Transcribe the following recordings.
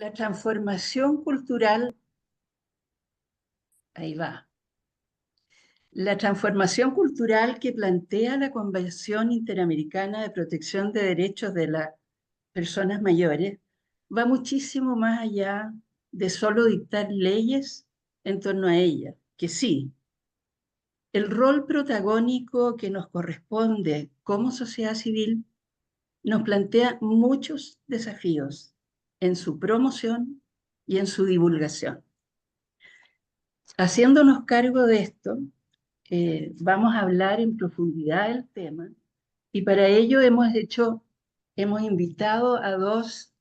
La transformación cultural, ahí va. La transformación cultural que plantea la Convención Interamericana de Protección de Derechos de las Personas Mayores va muchísimo más allá de solo dictar leyes en torno a ella, que sí, el rol protagónico que nos corresponde como sociedad civil nos plantea muchos desafíos en su promoción y en su divulgación. Haciéndonos cargo de esto, vamos a hablar en profundidad del tema y para ello hemos invitado a dos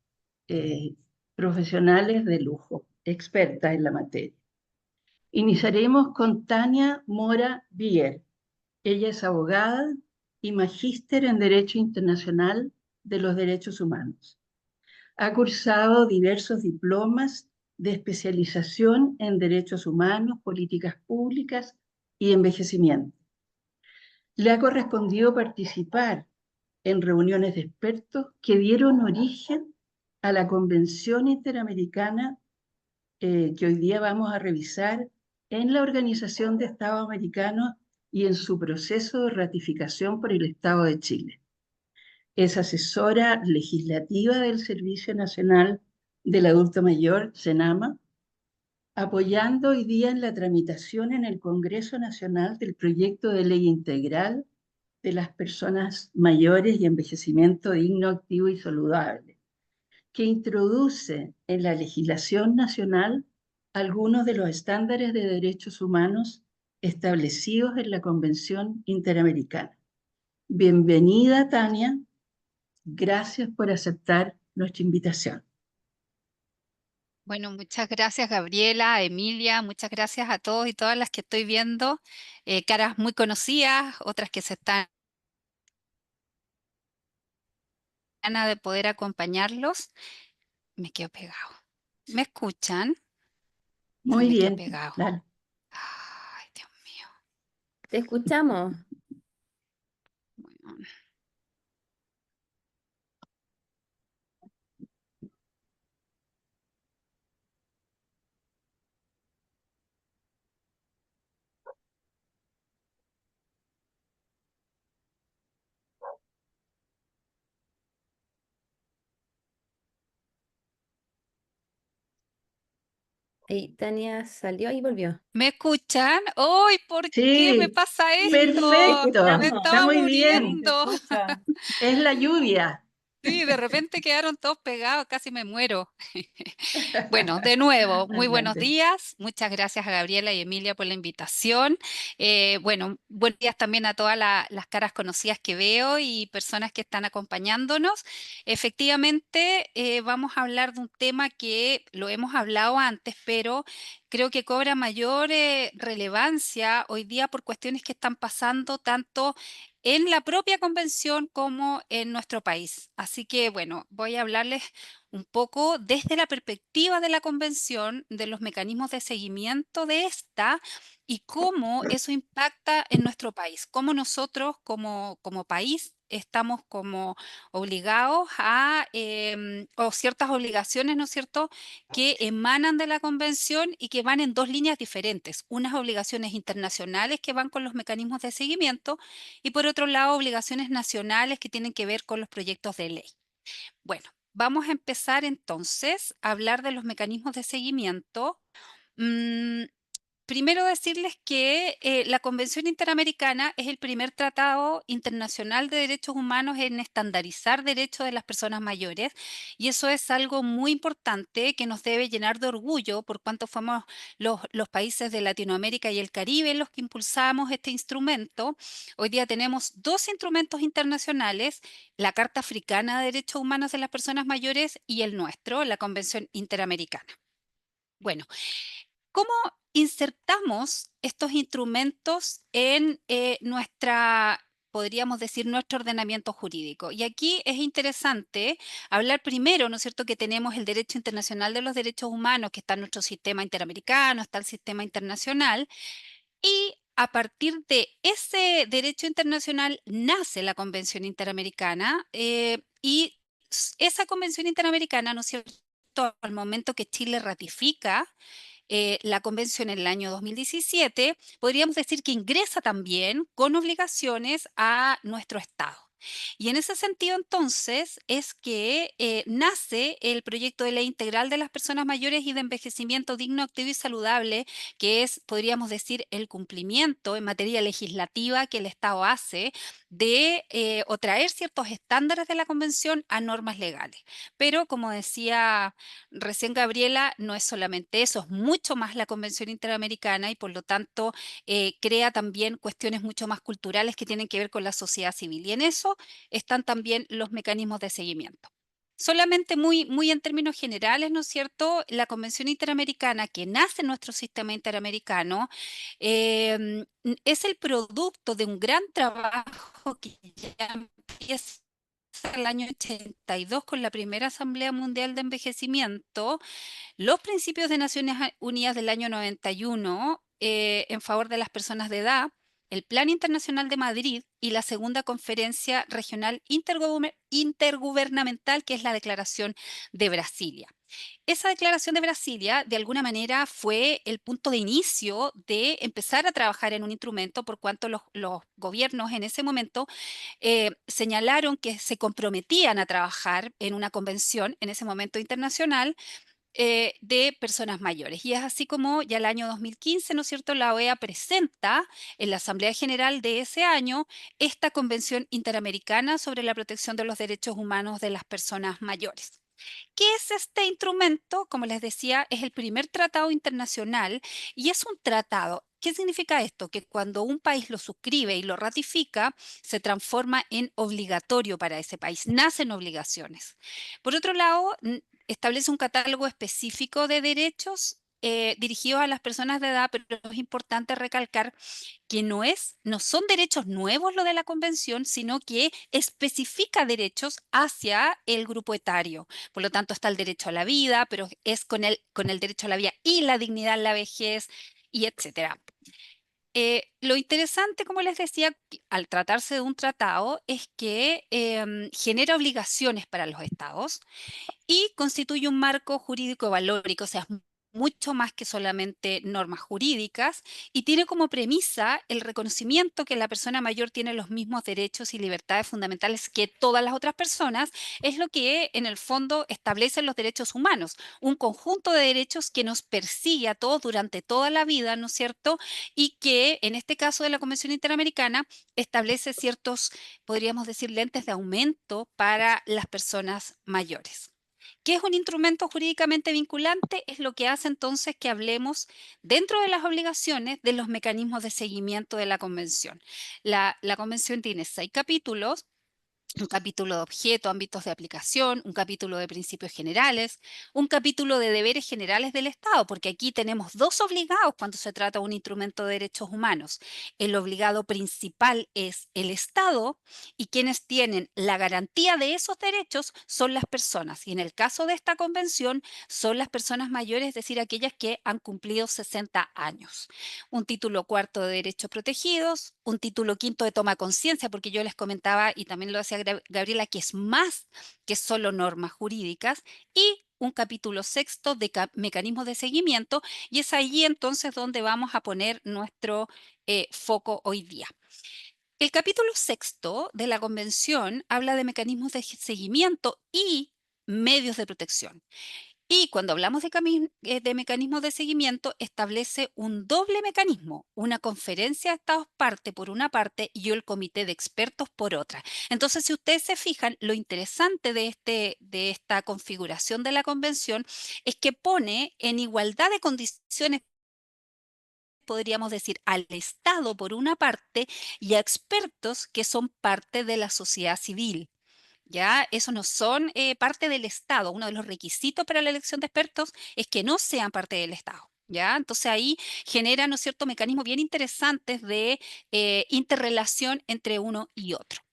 profesionales de lujo, expertas en la materia. Iniciaremos con Tania Mora Bier. Ella es abogada y magíster en Derecho Internacional de los Derechos Humanos. Ha cursado diversos diplomas de especialización en derechos humanos, políticas públicas y envejecimiento. Le ha correspondido participar en reuniones de expertos que dieron origen a la Convención Interamericana que hoy día vamos a revisar en la Organización de Estados Americanos y en su proceso de ratificación por el Estado de Chile. Es asesora legislativa del Servicio Nacional del Adulto Mayor, SENAMA, apoyando hoy día en la tramitación en el Congreso Nacional del proyecto de ley integral de las personas mayores y envejecimiento digno, activo y saludable, que introduce en la legislación nacional algunos de los estándares de derechos humanos establecidos en la Convención Interamericana. Bienvenida, Tania. Gracias por aceptar nuestra invitación. Bueno, muchas gracias Gabriela, Emilia, muchas gracias a todos y todas las que estoy viendo, caras muy conocidas, otras que se están ganas de poder acompañarlos. Me quedo pegado. ¿Me escuchan? Se Muy me quedó bien, pegado. dale. Ay, Dios mío. Te escuchamos. Bueno, Y Tania salió y volvió. ¿me escuchan? ¡Ay! ¿Por qué me Sí, pasa Te esto? perfecto, Me escuchamos. está estaba muy Sí, bien. se muriendo. escucha. Es la lluvia. Sí, de repente quedaron todos pegados, casi me muero. Bueno, de nuevo, muy buenos Adelante. días. Muchas gracias a Gabriela y Emilia por la invitación. Bueno, buenos días también a todas las caras conocidas que veo y personas que están acompañándonos. Efectivamente, vamos a hablar de un tema que lo hemos hablado antes, pero creo que cobra mayor relevancia hoy día por cuestiones que están pasando tanto en la propia convención como en nuestro país. Así que, bueno, voy a hablarles un poco desde la perspectiva de la convención, de los mecanismos de seguimiento de esta y cómo eso impacta en nuestro país, cómo nosotros como país estamos como obligados a, o ciertas obligaciones, ¿no es cierto?, que emanan de la convención y que van en dos líneas diferentes, unas obligaciones internacionales que van con los mecanismos de seguimiento y por otro lado obligaciones nacionales que tienen que ver con los proyectos de ley. Bueno, vamos a empezar entonces a hablar de los mecanismos de seguimiento. Mm, Primero decirles que la Convención Interamericana es el primer tratado internacional de derechos humanos en estandarizar derechos de las personas mayores y eso es algo muy importante que nos debe llenar de orgullo por cuanto fuimos los países de Latinoamérica y el Caribe los que impulsamos este instrumento. Hoy día tenemos dos instrumentos internacionales, la Carta Africana de Derechos Humanos de las Personas Mayores y el nuestro, la Convención Interamericana. Bueno, ¿cómo insertamos estos instrumentos en podríamos decir, nuestro ordenamiento jurídico? Y aquí es interesante hablar primero, ¿no es cierto?, que tenemos el derecho internacional de los derechos humanos, que está en nuestro sistema interamericano, está el sistema internacional, y a partir de ese derecho internacional nace la Convención Interamericana y esa Convención Interamericana, ¿no es cierto?, cierto?, al momento que Chile ratifica la convención en el año 2017, podríamos decir que ingresa también con obligaciones a nuestro Estado. Y en ese sentido, entonces, es que nace el proyecto de ley integral de las personas mayores y de envejecimiento digno, activo y saludable, que es, podríamos decir, el cumplimiento en materia legislativa que el Estado hace de o traer ciertos estándares de la convención a normas legales. Pero, como decía recién Gabriela, no es solamente eso, es mucho más la Convención Interamericana y por lo tanto crea también cuestiones mucho más culturales que tienen que ver con la sociedad civil. Y en eso están también los mecanismos de seguimiento. Solamente muy en términos generales, ¿no es cierto? La Convención Interamericana que nace en nuestro sistema interamericano es el producto de un gran trabajo que ya empieza el año 82 con la primera Asamblea Mundial de Envejecimiento, los principios de Naciones Unidas del año 91 en favor de las personas de edad, el Plan Internacional de Madrid y la segunda conferencia regional intergubernamental, que es la Declaración de Brasilia. Esa declaración de Brasilia, de alguna manera, fue el punto de inicio de empezar a trabajar en un instrumento, por cuanto los gobiernos en ese momento señalaron que se comprometían a trabajar en una convención, en ese momento internacional, de personas mayores. Y es así como ya el año 2015, ¿no es cierto?, la OEA presenta en la Asamblea General de ese año esta Convención Interamericana sobre la protección de los derechos humanos de las personas mayores. ¿Qué es este instrumento? Como les decía, es el primer tratado internacional y es un tratado. ¿Qué significa esto? Que cuando un país lo suscribe y lo ratifica, se transforma en obligatorio para ese país, nacen obligaciones. Por otro lado, establece un catálogo específico de derechos dirigidos a las personas de edad, pero es importante recalcar que no son derechos nuevos lo de la convención, sino que especifica derechos hacia el grupo etario. Por lo tanto, está el derecho a la vida, pero es con el derecho a la vida y la dignidad en la vejez, y etcétera. Lo interesante, como les decía, al tratarse de un tratado, es que genera obligaciones para los estados y constituye un marco jurídico valórico, o sea, es mucho más que solamente normas jurídicas y tiene como premisa el reconocimiento que la persona mayor tiene los mismos derechos y libertades fundamentales que todas las otras personas, es lo que en el fondo establecen los derechos humanos, un conjunto de derechos que nos persigue a todos durante toda la vida, ¿no es cierto? Y que en este caso de la Convención Interamericana establece ciertos, podríamos decir, lentes de aumento para las personas mayores. ¿Qué es un instrumento jurídicamente vinculante? Es lo que hace entonces que hablemos dentro de las obligaciones de los mecanismos de seguimiento de la convención. La convención tiene 6 capítulos. Un capítulo de objeto, ámbitos de aplicación, un capítulo de principios generales, un capítulo de deberes generales del Estado, porque aquí tenemos 2 obligados cuando se trata de un instrumento de derechos humanos. El obligado principal es el Estado y quienes tienen la garantía de esos derechos son las personas. Y en el caso de esta convención son las personas mayores, es decir, aquellas que han cumplido 60 años. Un título cuarto de derechos protegidos, un título quinto de toma de conciencia, porque yo les comentaba y también lo hacía Gabriela, que es más que solo normas jurídicas, y un capítulo sexto de mecanismos de seguimiento, y es allí entonces donde vamos a poner nuestro foco hoy día. El capítulo sexto de la convención habla de mecanismos de seguimiento y medios de protección. Y cuando hablamos de mecanismos de seguimiento, establece un doble mecanismo, una conferencia de estados parte por una parte y el comité de expertos por otra. Entonces, si ustedes se fijan, lo interesante de esta configuración de la convención es que pone en igualdad de condiciones, podríamos decir, al Estado por una parte y a expertos que son parte de la sociedad civil. ¿Ya? Eso no son parte del Estado. Uno de los requisitos para la elección de expertos es que no sean parte del Estado. ¿Ya? Entonces ahí genera, ¿no es cierto?, mecanismos bien interesantes de interrelación entre uno y otro.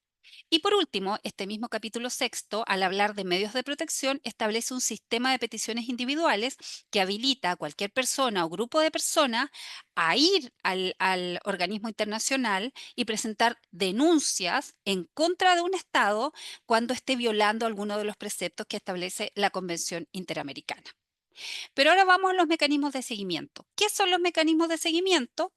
Y por último, este mismo capítulo sexto, al hablar de medios de protección, establece un sistema de peticiones individuales que habilita a cualquier persona o grupo de personas a ir al organismo internacional y presentar denuncias en contra de un Estado cuando esté violando alguno de los preceptos que establece la Convención Interamericana. Pero ahora vamos a los mecanismos de seguimiento. ¿Qué son los mecanismos de seguimiento?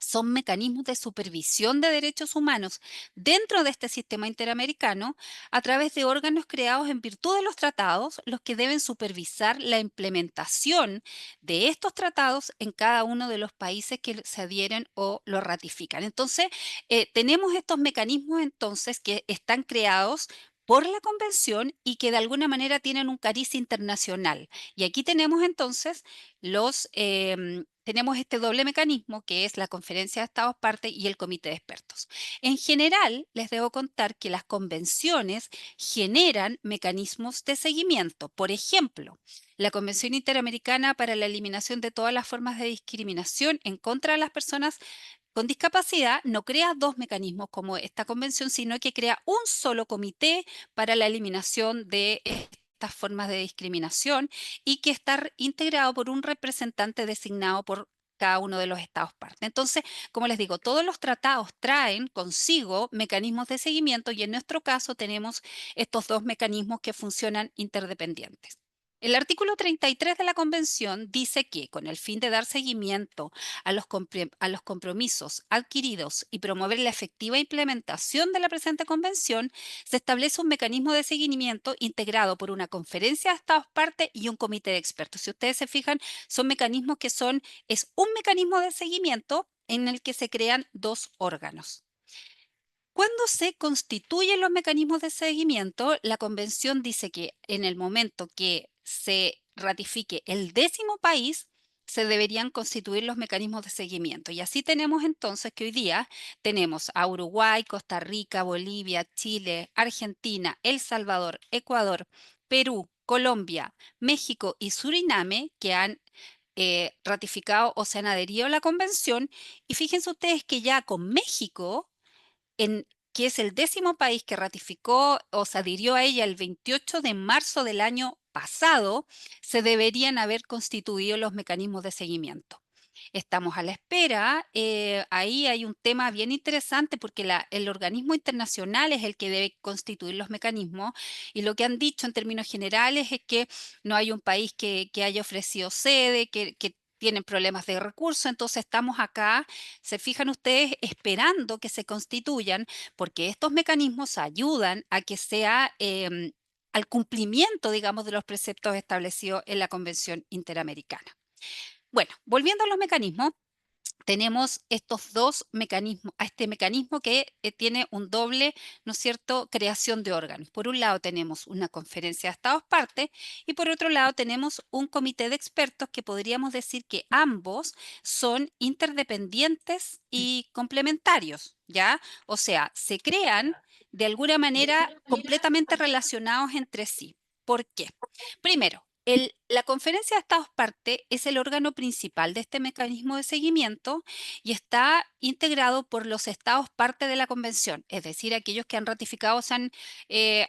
Son mecanismos de supervisión de derechos humanos dentro de este sistema interamericano a través de órganos creados en virtud de los tratados, los que deben supervisar la implementación de estos tratados en cada uno de los países que se adhieren o lo ratifican. Entonces, tenemos estos mecanismos entonces que están creados por la convención y que de alguna manera tienen un cariz internacional. Y aquí tenemos entonces tenemos este doble mecanismo que es la Conferencia de Estados Partes y el Comité de Expertos. En general, les debo contar que las convenciones generan mecanismos de seguimiento. Por ejemplo, la Convención Interamericana para la Eliminación de todas las formas de discriminación en contra de las personas con discapacidad no crea dos mecanismos como esta convención, sino que crea un solo comité para la eliminación de estas formas de discriminación y que está integrado por un representante designado por cada uno de los estados partes. Entonces, como les digo, todos los tratados traen consigo mecanismos de seguimiento y en nuestro caso tenemos estos dos mecanismos que funcionan interdependientes. El artículo 33 de la Convención dice que, con el fin de dar seguimiento a los compromisos adquiridos y promover la efectiva implementación de la presente Convención, se establece un mecanismo de seguimiento integrado por una conferencia de Estados partes y un comité de expertos. Si ustedes se fijan, son mecanismos es un mecanismo de seguimiento en el que se crean dos órganos. Cuando se constituyen los mecanismos de seguimiento, la Convención dice que en el momento que se ratifique el 10º país, se deberían constituir los mecanismos de seguimiento. Y así tenemos entonces que hoy día tenemos a Uruguay, Costa Rica, Bolivia, Chile, Argentina, El Salvador, Ecuador, Perú, Colombia, México y Suriname que han ratificado o se han adherido a la Convención. Y fíjense ustedes que ya con México que es el 10º país que ratificó o se adhirió a ella el 28 de marzo del año pasado, se deberían haber constituido los mecanismos de seguimiento. Estamos a la espera. Ahí hay un tema bien interesante porque el organismo internacional es el que debe constituir los mecanismos y lo que han dicho en términos generales es que no hay un país que haya ofrecido sede, que tienen problemas de recursos, entonces estamos acá, se fijan ustedes, esperando que se constituyan porque estos mecanismos ayudan a que sea al cumplimiento, digamos, de los preceptos establecidos en la Convención Interamericana. Bueno, volviendo a los mecanismos, tenemos estos dos mecanismos, a este mecanismo que tiene un doble, ¿no es cierto?, creación de órganos. Por un lado tenemos una conferencia de estados partes y por otro lado tenemos un comité de expertos que podríamos decir que ambos son interdependientes y complementarios, ¿ya? O sea, se crean de alguna manera completamente relacionados entre sí. ¿Por qué? Primero, la Conferencia de Estados Partes es el órgano principal de este mecanismo de seguimiento y está integrado por los Estados parte de la Convención, es decir, aquellos que han ratificado, se han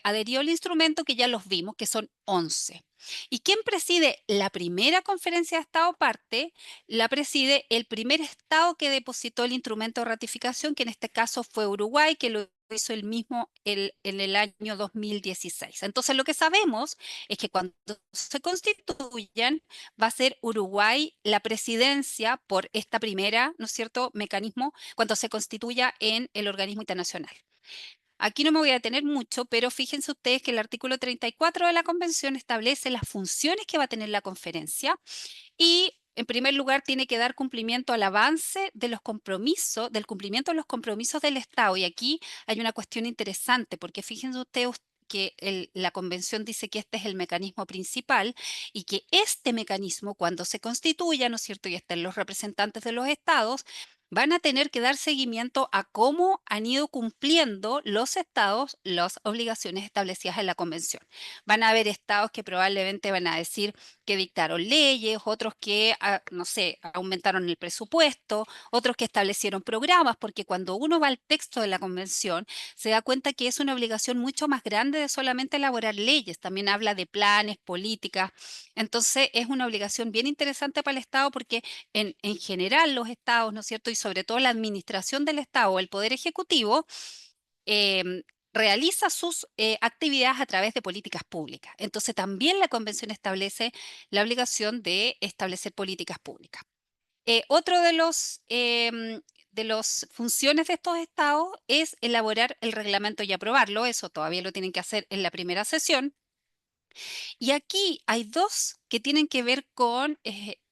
adherido al instrumento que ya los vimos, que son 11. ¿Y quién preside la primera Conferencia de Estado parte? La preside el primer Estado que depositó el instrumento de ratificación, que en este caso fue Uruguay, que lo hizo el mismo en el año 2016. Entonces, lo que sabemos es que cuando se constituyan, va a ser Uruguay la presidencia por esta primera, ¿no es cierto?, mecanismo, cuando se constituya en el organismo internacional. Aquí no me voy a detener mucho, pero fíjense ustedes que el artículo 34 de la Convención establece las funciones que va a tener la conferencia y en primer lugar, tiene que dar cumplimiento al avance de los compromisos, del cumplimiento de los compromisos del Estado. Y aquí hay una cuestión interesante, porque fíjense ustedes que la Convención dice que este es el mecanismo principal y que este mecanismo, cuando se constituya, ¿no es cierto?, y estén los representantes de los estados, van a tener que dar seguimiento a cómo han ido cumpliendo los estados las obligaciones establecidas en la convención. Van a haber estados que probablemente van a decir que dictaron leyes, otros que, no sé, aumentaron el presupuesto, otros que establecieron programas, porque cuando uno va al texto de la convención, se da cuenta que es una obligación mucho más grande de solamente elaborar leyes, también habla de planes, políticas. Entonces es una obligación bien interesante para el Estado porque en general los estados, ¿no es cierto? Y sobre todo la administración del Estado, el Poder Ejecutivo, em, realiza sus actividades a través de políticas públicas. Entonces también la convención establece la obligación de establecer políticas públicas. Otro de las funciones de estos estados es elaborar el reglamento y aprobarlo. Eso todavía lo tienen que hacer en la primera sesión. Y aquí hay dos que tienen que ver con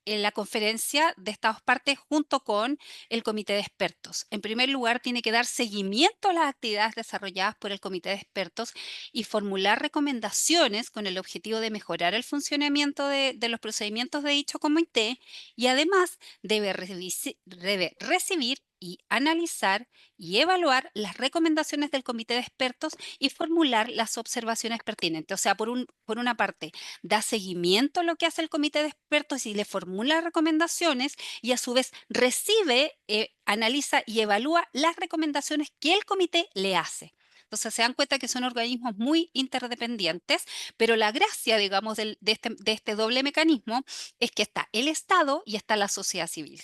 en la conferencia de Estados partes junto con el comité de expertos. En primer lugar, tiene que dar seguimiento a las actividades desarrolladas por el comité de expertos y formular recomendaciones con el objetivo de mejorar el funcionamiento de los procedimientos de dicho comité y además debe recibir y analizar y evaluar las recomendaciones del comité de expertos y formular las observaciones pertinentes. O sea, por una parte, da seguimiento a lo que hace el comité de expertos y le formula recomendaciones y a su vez recibe, analiza y evalúa las recomendaciones que el comité le hace. Entonces se dan cuenta que son organismos muy interdependientes, pero la gracia, digamos, de este doble mecanismo es que está el Estado y está la sociedad civil.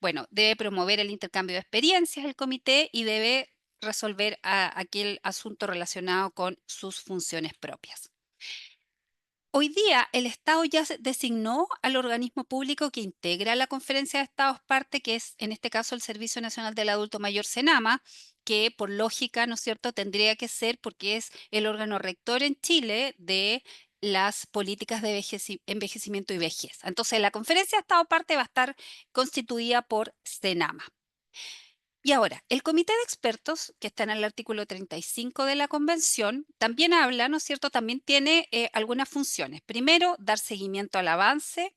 Bueno, debe promover el intercambio de experiencias el comité y debe resolver aquel asunto relacionado con sus funciones propias. Hoy día el Estado ya designó al organismo público que integra la Conferencia de Estados Parte, que es en este caso el Servicio Nacional del Adulto Mayor Senama, que por lógica, ¿no es cierto?, tendría que ser porque es el órgano rector en Chile de las políticas de envejecimiento y vejez. Entonces la Conferencia de Estados Parte va a estar constituida por Senama. Y ahora, el comité de expertos, que está en el artículo 35 de la convención, también habla, ¿no es cierto? También tiene algunas funciones. Primero, dar seguimiento al avance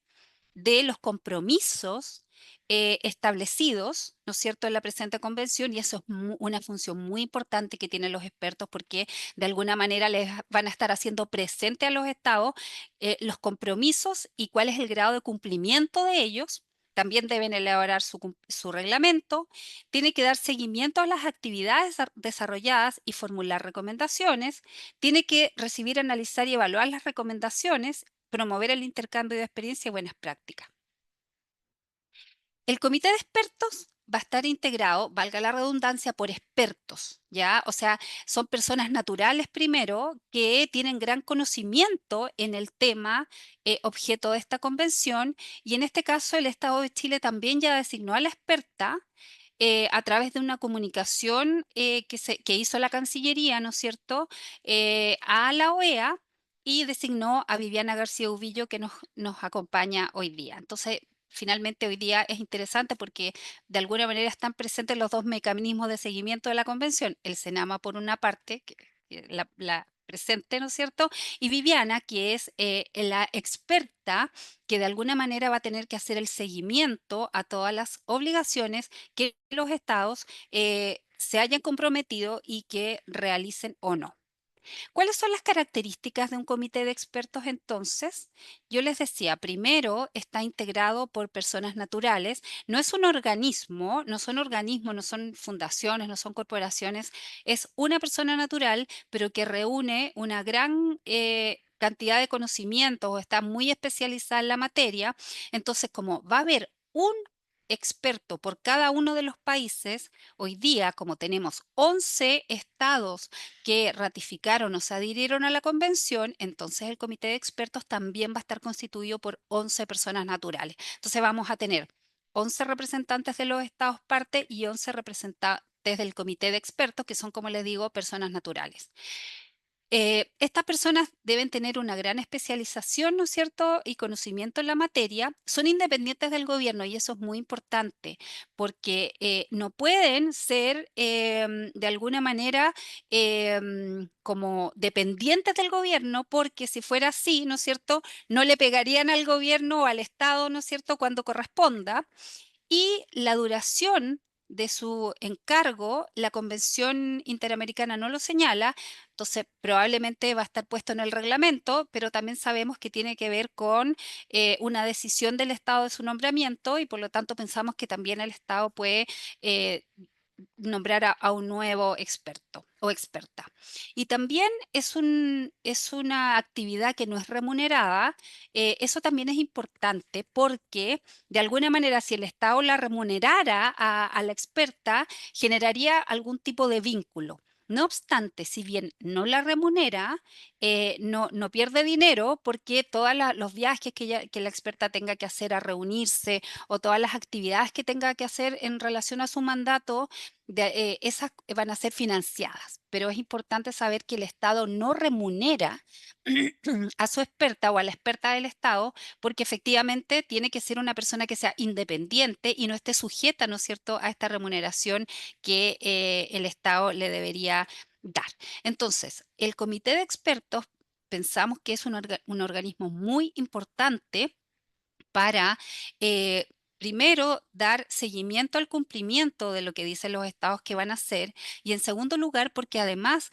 de los compromisos establecidos, ¿no es cierto?, en la presente convención, y eso es una función muy importante que tienen los expertos porque de alguna manera les van a estar haciendo presente a los estados los compromisos y cuál es el grado de cumplimiento de ellos. También deben elaborar su reglamento, tiene que dar seguimiento a las actividades desarrolladas y formular recomendaciones, tiene que recibir, analizar y evaluar las recomendaciones, promover el intercambio de experiencia y buenas prácticas. El comité de expertos va a estar integrado, valga la redundancia, por expertos, ¿ya? O sea, son personas naturales primero que tienen gran conocimiento en el tema objeto de esta convención y en este caso el Estado de Chile también ya designó a la experta a través de una comunicación que hizo la Cancillería, ¿no es cierto?, a la OEA y designó a Viviana García Ubillo que nos acompaña hoy día. Entonces, finalmente hoy día es interesante porque de alguna manera están presentes los dos mecanismos de seguimiento de la convención, el Senama por una parte, que la presente, ¿no es cierto? Y Viviana, que es la experta que de alguna manera va a tener que hacer el seguimiento a todas las obligaciones que los estados se hayan comprometido y que realicen o no. ¿Cuáles son las características de un comité de expertos entonces? Yo les decía, primero está integrado por personas naturales, no es un organismo, no son organismos, no son fundaciones, no son corporaciones, es una persona natural, pero que reúne una gran cantidad de conocimientos o está muy especializada en la materia. Entonces, como va a haber un experto por cada uno de los países, hoy día, como tenemos 11 estados que ratificaron o se adhirieron a la convención, entonces el comité de expertos también va a estar constituido por 11 personas naturales. Entonces vamos a tener 11 representantes de los estados parte y 11 representantes del comité de expertos, que son, como les digo, personas naturales. Estas personas deben tener una gran especialización, ¿no es cierto?, y conocimiento en la materia. Son independientes del gobierno y eso es muy importante porque no pueden ser de alguna manera como dependientes del gobierno porque si fuera así, ¿no es cierto?, no le pegarían al gobierno o al Estado, ¿no es cierto?, cuando corresponda. y la duración de su encargo, la Convención Interamericana no lo señala, entonces probablemente va a estar puesto en el reglamento, pero también sabemos que tiene que ver con una decisión del Estado de su nombramiento y por lo tanto pensamos que también el Estado puede eh, nombrar a un nuevo experto o experta. Y también es una actividad que no es remunerada. Eso también es importante porque de alguna manera si el Estado la remunerara a la experta, generaría algún tipo de vínculo. No obstante, si bien no la remunera, no pierde dinero porque todos los viajes que la experta tenga que hacer a reunirse o todas las actividades que tenga que hacer en relación a su mandato, esas van a ser financiadas. Pero es importante saber que el Estado no remunera a su experta o a la experta del Estado, porque efectivamente tiene que ser una persona que sea independiente y no esté sujeta, ¿no es cierto?, a esta remuneración que el Estado le debería dar. Entonces, el comité de expertos pensamos que es un organismo muy importante para, primero, dar seguimiento al cumplimiento de lo que dicen los estados que van a hacer y, en segundo lugar, porque además,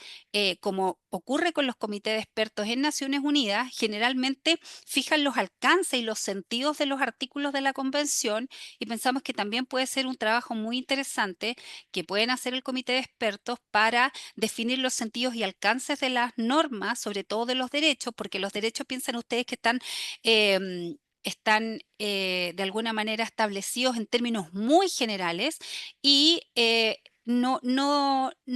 como ocurre con los comités de expertos en Naciones Unidas, generalmente fijan los alcances y los sentidos de los artículos de la convención y pensamos que también puede ser un trabajo muy interesante que pueden hacer el comité de expertos para definir los sentidos y alcances de las normas, sobre todo de los derechos, porque los derechos, piensan ustedes que están de alguna manera establecidos en términos muy generales y no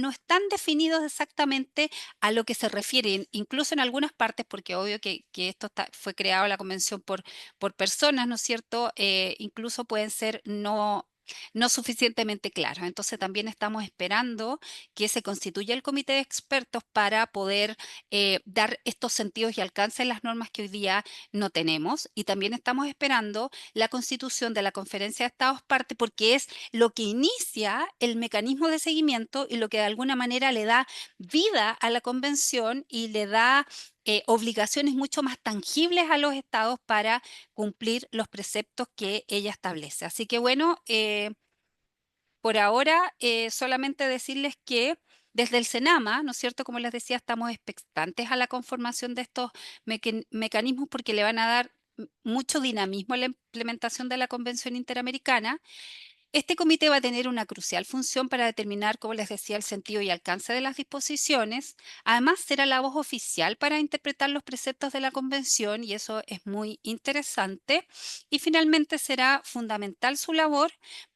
están definidos exactamente a lo que se refieren, incluso en algunas partes, porque obvio que esto fue creado la convención por personas, ¿no es cierto? Incluso pueden ser no suficientemente claros. Entonces también estamos esperando que se constituya el comité de expertos para poder dar estos sentidos y alcance en las normas que hoy día no tenemos. Y también estamos esperando la constitución de la Conferencia de Estados Parte, porque es lo que inicia el mecanismo de seguimiento y lo que de alguna manera le da vida a la convención y le da obligaciones mucho más tangibles a los estados para cumplir los preceptos que ella establece. Así que bueno, por ahora, solamente decirles que desde el Senama, ¿no es cierto? Como les decía, estamos expectantes a la conformación de estos mecanismos porque le van a dar mucho dinamismo a la implementación de la Convención Interamericana. Este comité va a tener una crucial función para determinar, como les decía, el sentido y alcance de las disposiciones. Además, será la voz oficial para interpretar los preceptos de la Convención y eso es muy interesante. Y finalmente será fundamental su labor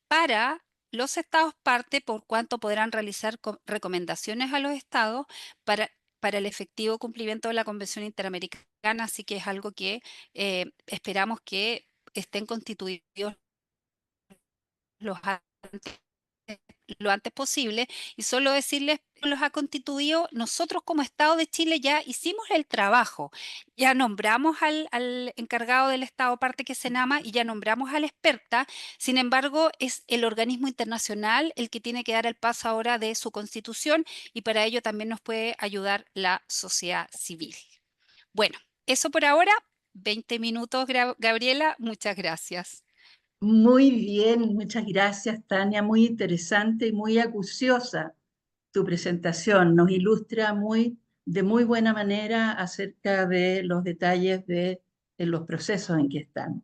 para los estados parte, por cuanto podrán realizar recomendaciones a los estados para el efectivo cumplimiento de la Convención Interamericana. Así que es algo que esperamos que estén constituidos los antes- lo antes posible y solo decirles que los ha constituido. Nosotros como Estado de Chile ya hicimos el trabajo, ya nombramos al encargado del Estado parte que es Senama y ya nombramos a la experta. Sin embargo, es el organismo internacional el que tiene que dar el paso ahora de su constitución y para ello también nos puede ayudar la sociedad civil. Bueno, eso por ahora. 20 minutos, Gabriela, muchas gracias. Muy bien, muchas gracias, Tania. Muy interesante y muy acuciosa tu presentación. Nos ilustra de muy buena manera acerca de los detalles de los procesos en que están.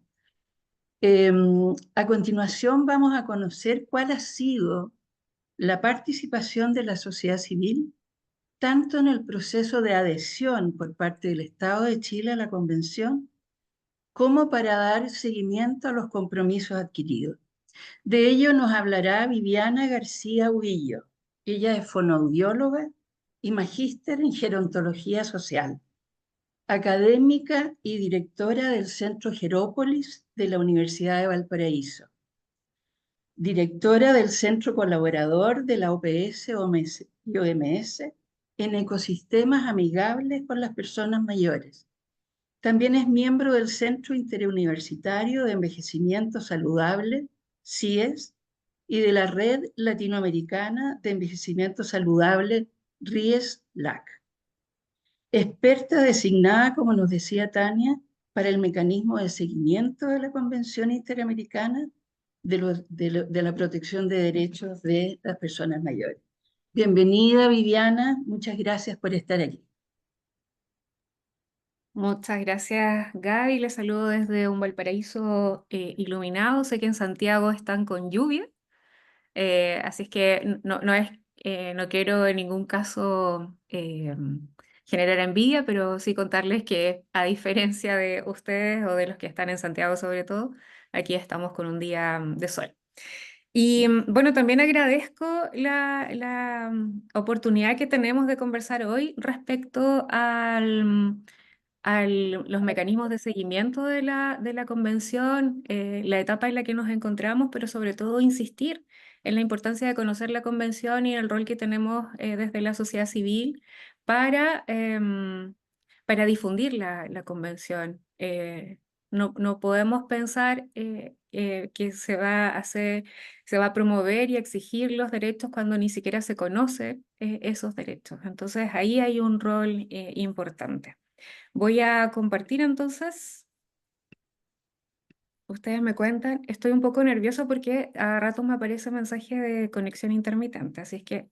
A continuación vamos a conocer cuál ha sido la participación de la sociedad civil, tanto en el proceso de adhesión por parte del Estado de Chile a la Convención, como para dar seguimiento a los compromisos adquiridos. De ello nos hablará Viviana García Huillo. Ella es fonoaudióloga y magíster en gerontología social, académica y directora del Centro Gerópolis de la Universidad de Valparaíso, directora del Centro Colaborador de la OPS y OMS en ecosistemas amigables con las personas mayores. También es miembro del Centro Interuniversitario de Envejecimiento Saludable, CIES, y de la Red Latinoamericana de Envejecimiento Saludable, RIES-LAC. Experta designada, como nos decía Tania, para el mecanismo de seguimiento de la Convención Interamericana de la protección de derechos de las personas mayores. Bienvenida, Viviana. Muchas gracias por estar aquí. Muchas gracias, Gaby. Les saludo desde un Valparaíso iluminado. Sé que en Santiago están con lluvia, así es que no quiero en ningún caso generar envidia, pero sí contarles que a diferencia de ustedes o de los que están en Santiago sobre todo, aquí estamos con un día de sol. Y bueno, también agradezco la oportunidad que tenemos de conversar hoy respecto a los mecanismos de seguimiento de la convención, la etapa en la que nos encontramos, pero sobre todo insistir en la importancia de conocer la convención y el rol que tenemos desde la sociedad civil para difundir la convención. No podemos pensar que se va a promover y exigir los derechos cuando ni siquiera se conocen esos derechos. Entonces ahí hay un rol importante. Voy a compartir entonces. Ustedes me cuentan. Estoy un poco nerviosa porque a ratos me aparece mensaje de conexión intermitente. Así es que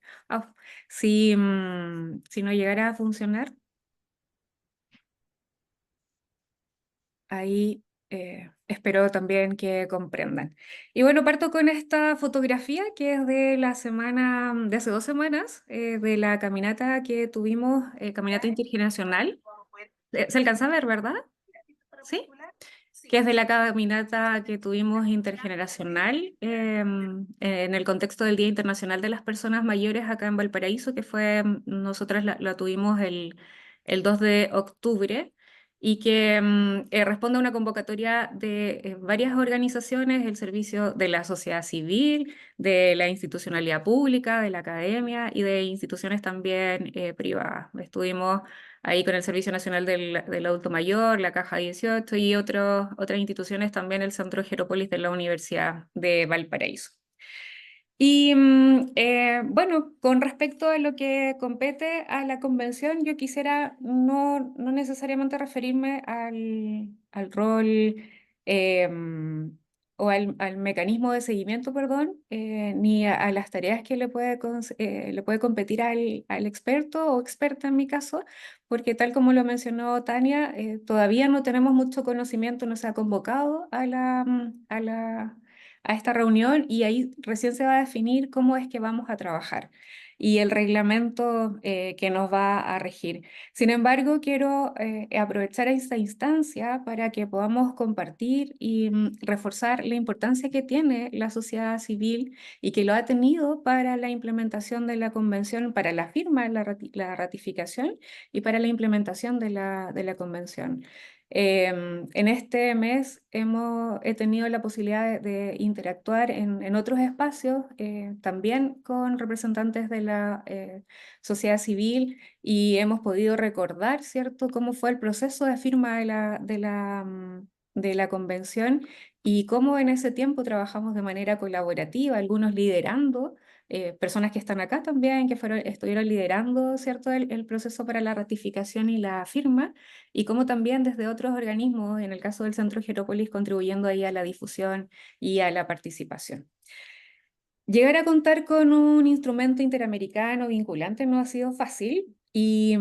si no llegara a funcionar, ahí espero también que comprendan. Y bueno, parto con esta fotografía que es de la semana, de hace 2 semanas, de la caminata que tuvimos, caminata intergeneracional. ¿Se alcanza a ver, verdad? ¿Sí? Que es de la caminata que tuvimos intergeneracional en el contexto del Día Internacional de las Personas Mayores acá en Valparaíso, que fue, nosotras la tuvimos el 2 de octubre y que responde a una convocatoria de varias organizaciones, el servicio de la sociedad civil, de la institucionalidad pública, de la academia y de instituciones también privadas. Estuvimos ahí con el Servicio Nacional del Adulto Mayor, la Caja 18 y otras instituciones, también el Centro Gerópolis de la Universidad de Valparaíso. Y bueno, con respecto a lo que compete a la convención, yo quisiera no necesariamente referirme al rol o al mecanismo de seguimiento, perdón, ni a las tareas que le puede competir al experto o experta en mi caso, porque tal como lo mencionó Tania, todavía no tenemos mucho conocimiento, no se ha convocado a esta reunión y ahí recién se va a definir cómo es que vamos a trabajar y el reglamento que nos va a regir. Sin embargo, quiero aprovechar esta instancia para que podamos compartir y reforzar la importancia que tiene la sociedad civil y que lo ha tenido para la implementación de la convención, para la firma, la ratificación y para la implementación de la convención. En este mes he tenido la posibilidad de interactuar en otros espacios, también con representantes de la sociedad civil y hemos podido recordar, ¿cierto?, cómo fue el proceso de firma de la convención y cómo en ese tiempo trabajamos de manera colaborativa, algunos liderando. Personas que están acá también, que estuvieron liderando, ¿cierto?, el proceso para la ratificación y la firma, y como también desde otros organismos, en el caso del Centro Gerópolis, contribuyendo ahí a la difusión y a la participación. Llegar a contar con un instrumento interamericano vinculante no ha sido fácil y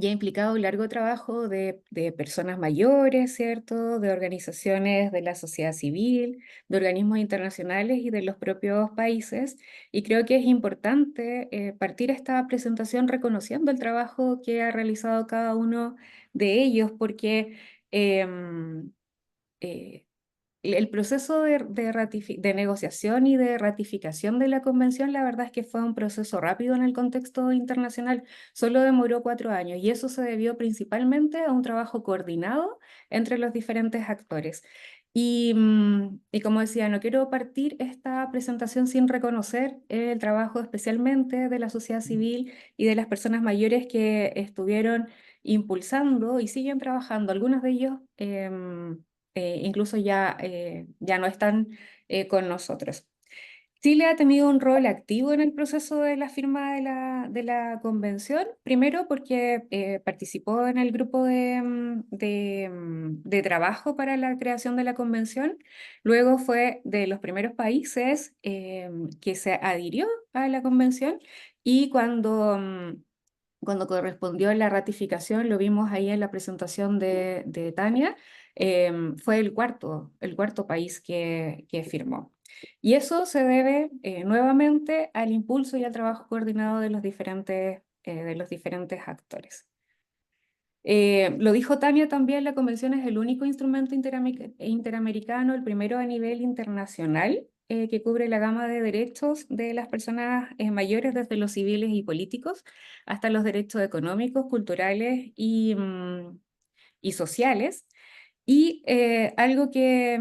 ha implicado un largo trabajo de personas mayores, ¿cierto?, de organizaciones de la sociedad civil, de organismos internacionales y de los propios países. Y creo que es importante partir esta presentación reconociendo el trabajo que ha realizado cada uno de ellos, porque el proceso de negociación y de ratificación de la convención, la verdad es que fue un proceso rápido en el contexto internacional, solo demoró 4 años y eso se debió principalmente a un trabajo coordinado entre los diferentes actores. Y como decía, no quiero partir esta presentación sin reconocer el trabajo especialmente de la sociedad civil y de las personas mayores que estuvieron impulsando y siguen trabajando, algunos de ellos incluso ya no están con nosotros. Chile ha tenido un rol activo en el proceso de la firma de la convención, primero porque participó en el grupo de trabajo para la creación de la convención, luego fue de los primeros países que se adhirió a la convención y cuando correspondió la ratificación, lo vimos ahí en la presentación de Tania, fue el cuarto país que firmó. Y eso se debe nuevamente al impulso y al trabajo coordinado de los diferentes actores. Lo dijo Tania también, la convención es el único instrumento interamericano, el primero a nivel internacional, que cubre la gama de derechos de las personas mayores, desde los civiles y políticos hasta los derechos económicos, culturales y sociales. Y algo que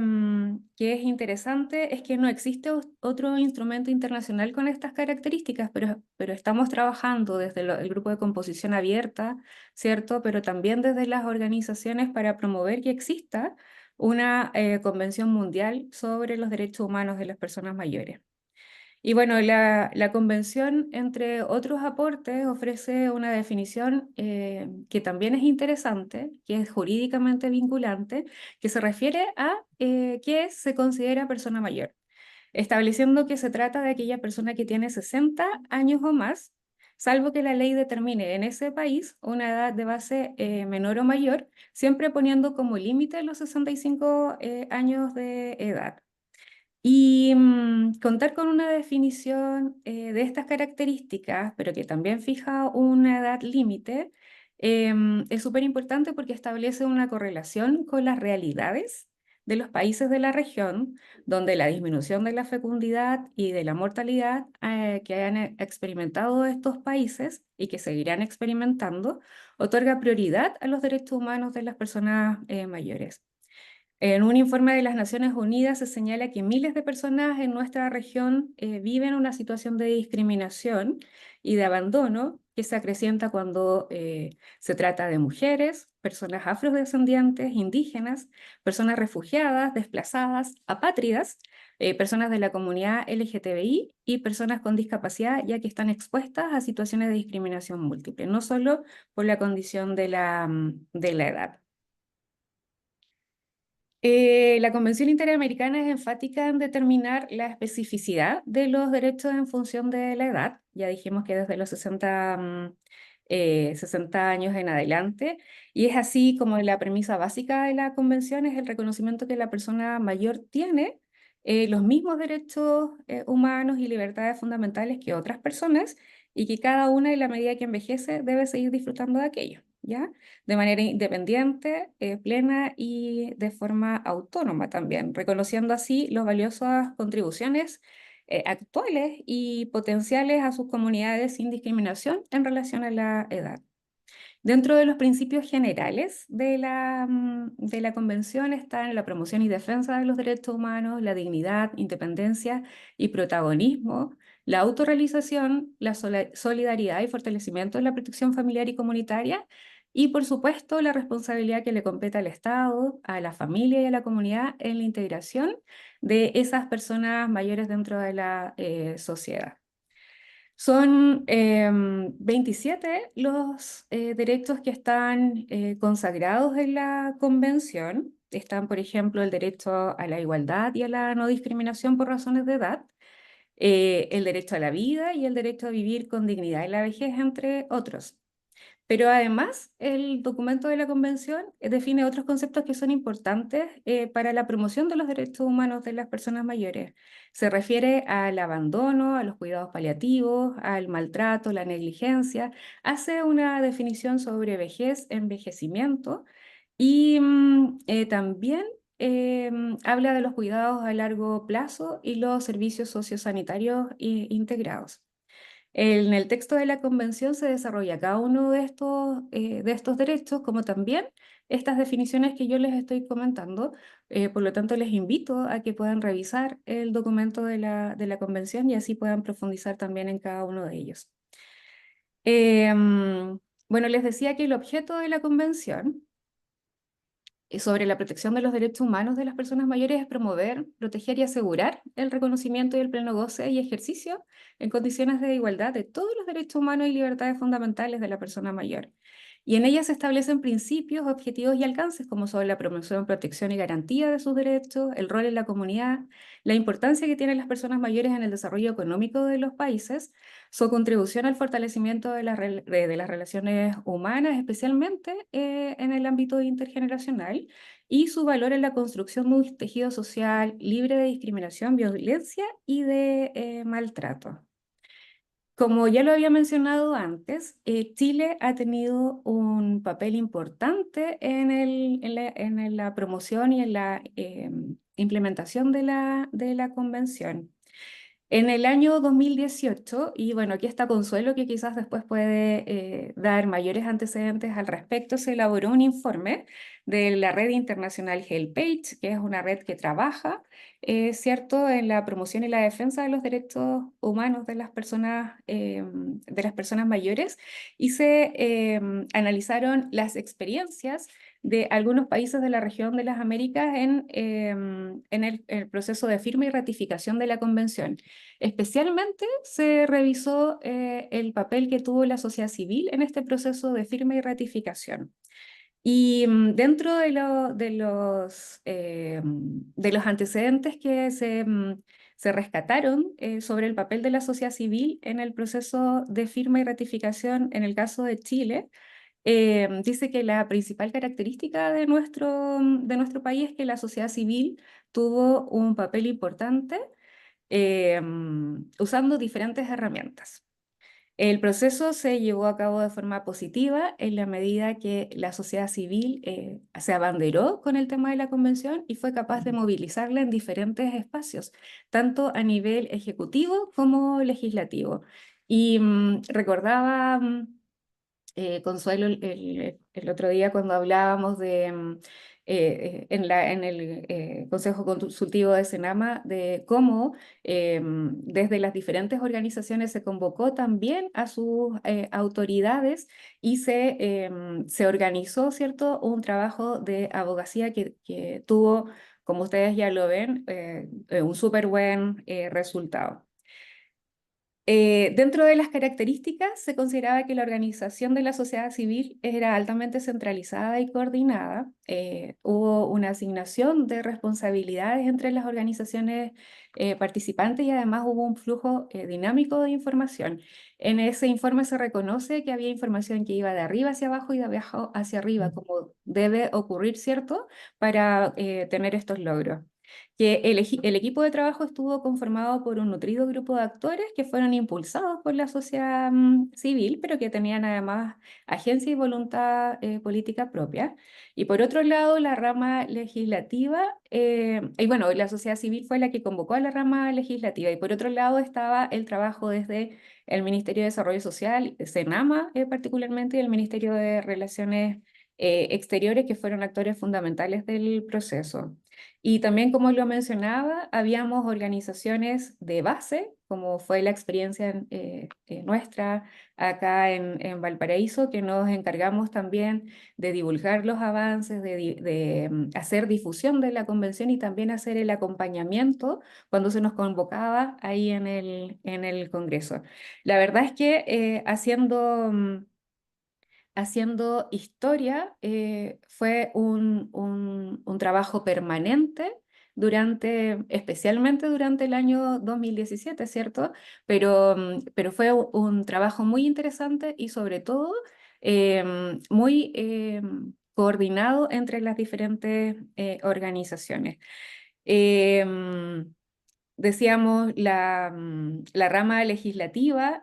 es interesante es que no existe otro instrumento internacional con estas características, pero estamos trabajando desde el grupo de composición abierta, ¿cierto? Pero también desde las organizaciones para promover que exista una convención mundial sobre los derechos humanos de las personas mayores. Y bueno, la convención, entre otros aportes, ofrece una definición que también es interesante, que es jurídicamente vinculante, que se refiere a qué se considera persona mayor, estableciendo que se trata de aquella persona que tiene 60 años o más, salvo que la ley determine en ese país una edad de base menor o mayor, siempre poniendo como límite los 65 años de edad. Y contar con una definición de estas características, pero que también fija una edad límite, es súper importante porque establece una correlación con las realidades de los países de la región, donde la disminución de la fecundidad y de la mortalidad que han experimentado estos países y que seguirán experimentando, otorga prioridad a los derechos humanos de las personas mayores. En un informe de las Naciones Unidas se señala que miles de personas en nuestra región viven una situación de discriminación y de abandono que se acrecienta cuando se trata de mujeres, personas afrodescendientes, indígenas, personas refugiadas, desplazadas, apátridas, personas de la comunidad LGTBI y personas con discapacidad, ya que están expuestas a situaciones de discriminación múltiple, no solo por la condición de la edad. La Convención Interamericana es enfática en determinar la especificidad de los derechos en función de la edad. Ya dijimos que desde los 60 años en adelante, y es así como la premisa básica de la Convención es el reconocimiento que la persona mayor tiene los mismos derechos humanos y libertades fundamentales que otras personas, y que cada una en la medida que envejece debe seguir disfrutando de aquello, ¿ya? De manera independiente, plena y de forma autónoma también, reconociendo así las valiosas contribuciones actuales y potenciales a sus comunidades sin discriminación en relación a la edad. Dentro de los principios generales de la Convención están la promoción y defensa de los derechos humanos, la dignidad, independencia y protagonismo, la autorrealización, la solidaridad y fortalecimiento de la protección familiar y comunitaria, y por supuesto la responsabilidad que le compete al Estado, a la familia y a la comunidad en la integración de esas personas mayores dentro de la sociedad. Son 27 los derechos que están consagrados en la Convención. Están, por ejemplo, el derecho a la igualdad y a la no discriminación por razones de edad, el derecho a la vida y el derecho a vivir con dignidad en la vejez, entre otros. Pero además, el documento de la Convención define otros conceptos que son importantes para la promoción de los derechos humanos de las personas mayores. Se refiere al abandono, a los cuidados paliativos, al maltrato, la negligencia. Hace una definición sobre vejez, envejecimiento y también habla de los cuidados a largo plazo y los servicios sociosanitarios integrados. En el texto de la Convención se desarrolla cada uno de estos derechos, como también estas definiciones que yo les estoy comentando. Por lo tanto, les invito a que puedan revisar el documento de la Convención y así puedan profundizar también en cada uno de ellos. Bueno, les decía que el objeto de la Convención sobre la protección de los derechos humanos de las personas mayores es promover, proteger y asegurar el reconocimiento y el pleno goce y ejercicio en condiciones de igualdad de todos los derechos humanos y libertades fundamentales de la persona mayor. Y en ella se establecen principios, objetivos y alcances como son la promoción, protección y garantía de sus derechos, el rol en la comunidad, la importancia que tienen las personas mayores en el desarrollo económico de los países, su contribución al fortalecimiento de las relaciones humanas, especialmente en el ámbito intergeneracional, y su valor en la construcción de un tejido social libre de discriminación, violencia y de maltrato. Como ya lo había mencionado antes, Chile ha tenido un papel importante en la promoción y en la implementación de la convención. En el año 2018, y bueno, aquí está Consuelo, que quizás después puede dar mayores antecedentes al respecto, se elaboró un informe de la red internacional HelpAge, que es una red que trabaja, ¿cierto?, en la promoción y la defensa de los derechos humanos de las personas mayores, y se analizaron las experiencias de algunos países de la región de las Américas en el proceso de firma y ratificación de la convención. Especialmente se revisó el papel que tuvo la sociedad civil en este proceso de firma y ratificación. Y dentro de los antecedentes que se rescataron sobre el papel de la sociedad civil en el proceso de firma y ratificación en el caso de Chile, dice que la principal característica de nuestro país es que la sociedad civil tuvo un papel importante usando diferentes herramientas. El proceso se llevó a cabo de forma positiva en la medida que la sociedad civil se abanderó con el tema de la convención y fue capaz de movilizarla en diferentes espacios, tanto a nivel ejecutivo como legislativo. Y recordaba... Consuelo, el otro día cuando hablábamos en el Consejo Consultivo de Senama de cómo desde las diferentes organizaciones se convocó también a sus autoridades y se organizó, ¿cierto?, un trabajo de abogacía que tuvo, como ustedes ya lo ven, un súper buen resultado. Dentro de las características se consideraba que la organización de la sociedad civil era altamente centralizada y coordinada. Hubo una asignación de responsabilidades entre las organizaciones participantes y además hubo un flujo dinámico de información. En ese informe se reconoce que había información que iba de arriba hacia abajo y de abajo hacia arriba, como debe ocurrir, ¿cierto?, para tener estos logros. Que el equipo de trabajo estuvo conformado por un nutrido grupo de actores que fueron impulsados por la sociedad civil, pero que tenían además agencia y voluntad política propia. Y por otro lado, la rama legislativa, y bueno, la sociedad civil fue la que convocó a la rama legislativa, y por otro lado estaba el trabajo desde el Ministerio de Desarrollo Social, SENAMA particularmente, y el Ministerio de Relaciones Exteriores, que fueron actores fundamentales del proceso. Y también, como lo mencionaba, habíamos organizaciones de base, como fue la experiencia nuestra acá en Valparaíso, que nos encargamos también de divulgar los avances, de hacer difusión de la convención y también hacer el acompañamiento cuando se nos convocaba ahí en el Congreso. La verdad es que haciendo historia, fue un trabajo permanente especialmente durante el año 2017, ¿cierto? Pero fue un trabajo muy interesante y sobre todo muy coordinado entre las diferentes organizaciones. Decíamos, la rama legislativa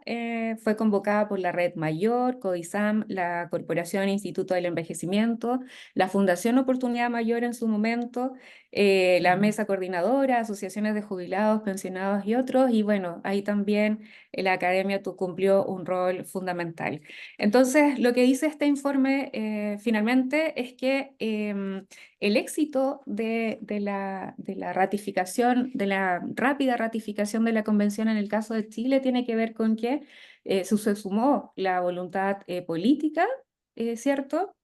fue convocada por la Red Mayor, CODISAM, la Corporación Instituto del Envejecimiento, la Fundación Oportunidad Mayor en su momento, la Mesa Coordinadora, asociaciones de jubilados, pensionados y otros, y bueno, ahí también la academia cumplió un rol fundamental. Entonces, lo que dice este informe finalmente es que el éxito de la ratificación, de la rápida ratificación de la convención en el caso de Chile tiene que ver con que se sumó la voluntad política, ¿cierto?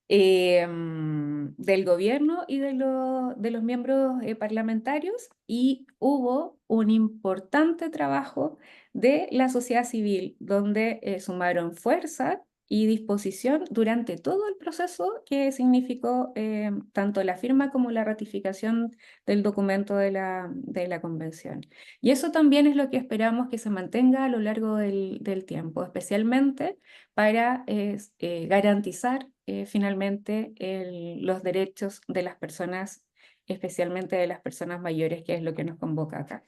del gobierno y de los miembros parlamentarios, y hubo un importante trabajo de la sociedad civil, donde sumaron fuerza y disposición durante todo el proceso que significó tanto la firma como la ratificación del documento de la convención. Y eso también es lo que esperamos que se mantenga a lo largo del tiempo, especialmente para garantizar finalmente los derechos de las personas, especialmente de las personas mayores, que es lo que nos convoca acá.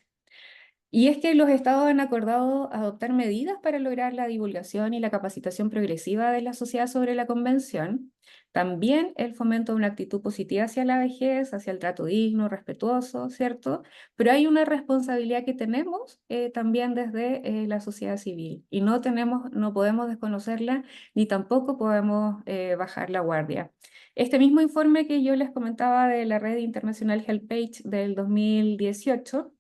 Y es que los estados han acordado adoptar medidas para lograr la divulgación y la capacitación progresiva de la sociedad sobre la convención, también el fomento de una actitud positiva hacia la vejez, hacia el trato digno, respetuoso, ¿cierto? Pero hay una responsabilidad que tenemos también desde la sociedad civil, y no podemos desconocerla, ni tampoco podemos bajar la guardia. Este mismo informe que yo les comentaba de la Red Internacional HelpAge del 2018,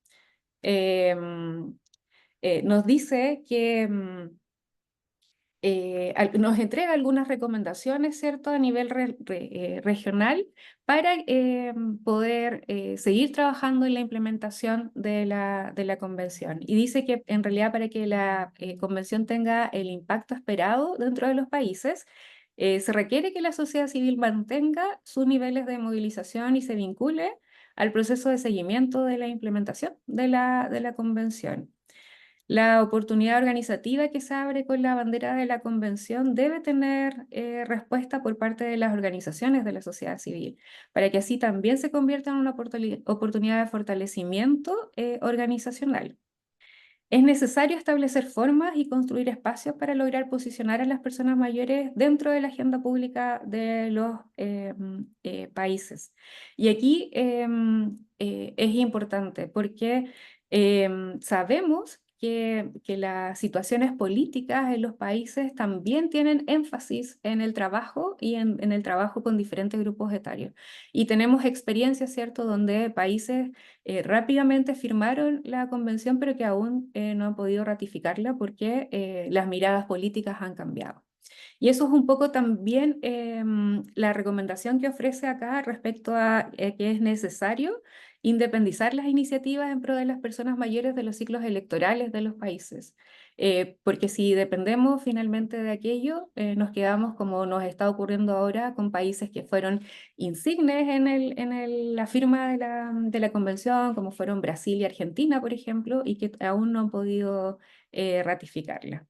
nos dice que nos entrega algunas recomendaciones, ¿cierto?, a nivel regional para poder seguir trabajando en la implementación de la convención. Y dice que en realidad, para que la convención tenga el impacto esperado dentro de los países, se requiere que la sociedad civil mantenga sus niveles de movilización y se vincule al proceso de seguimiento de la implementación de la convención. La oportunidad organizativa que se abre con la bandera de la convención debe tener respuesta por parte de las organizaciones de la sociedad civil, para que así también se convierta en una oportunidad de fortalecimiento organizacional. Es necesario establecer formas y construir espacios para lograr posicionar a las personas mayores dentro de la agenda pública de los países. Y aquí es importante porque sabemos que las situaciones políticas en los países también tienen énfasis en el trabajo y en el trabajo con diferentes grupos etarios. Y tenemos experiencias, ¿cierto?, donde países rápidamente firmaron la convención, pero que aún no han podido ratificarla porque las miradas políticas han cambiado. Y eso es un poco también la recomendación que ofrece acá respecto a que es necesario independizar las iniciativas en pro de las personas mayores de los ciclos electorales de los países. Porque si dependemos finalmente de aquello, nos quedamos como nos está ocurriendo ahora con países que fueron insignes en la firma de la convención, como fueron Brasil y Argentina, por ejemplo, y que aún no han podido ratificarla.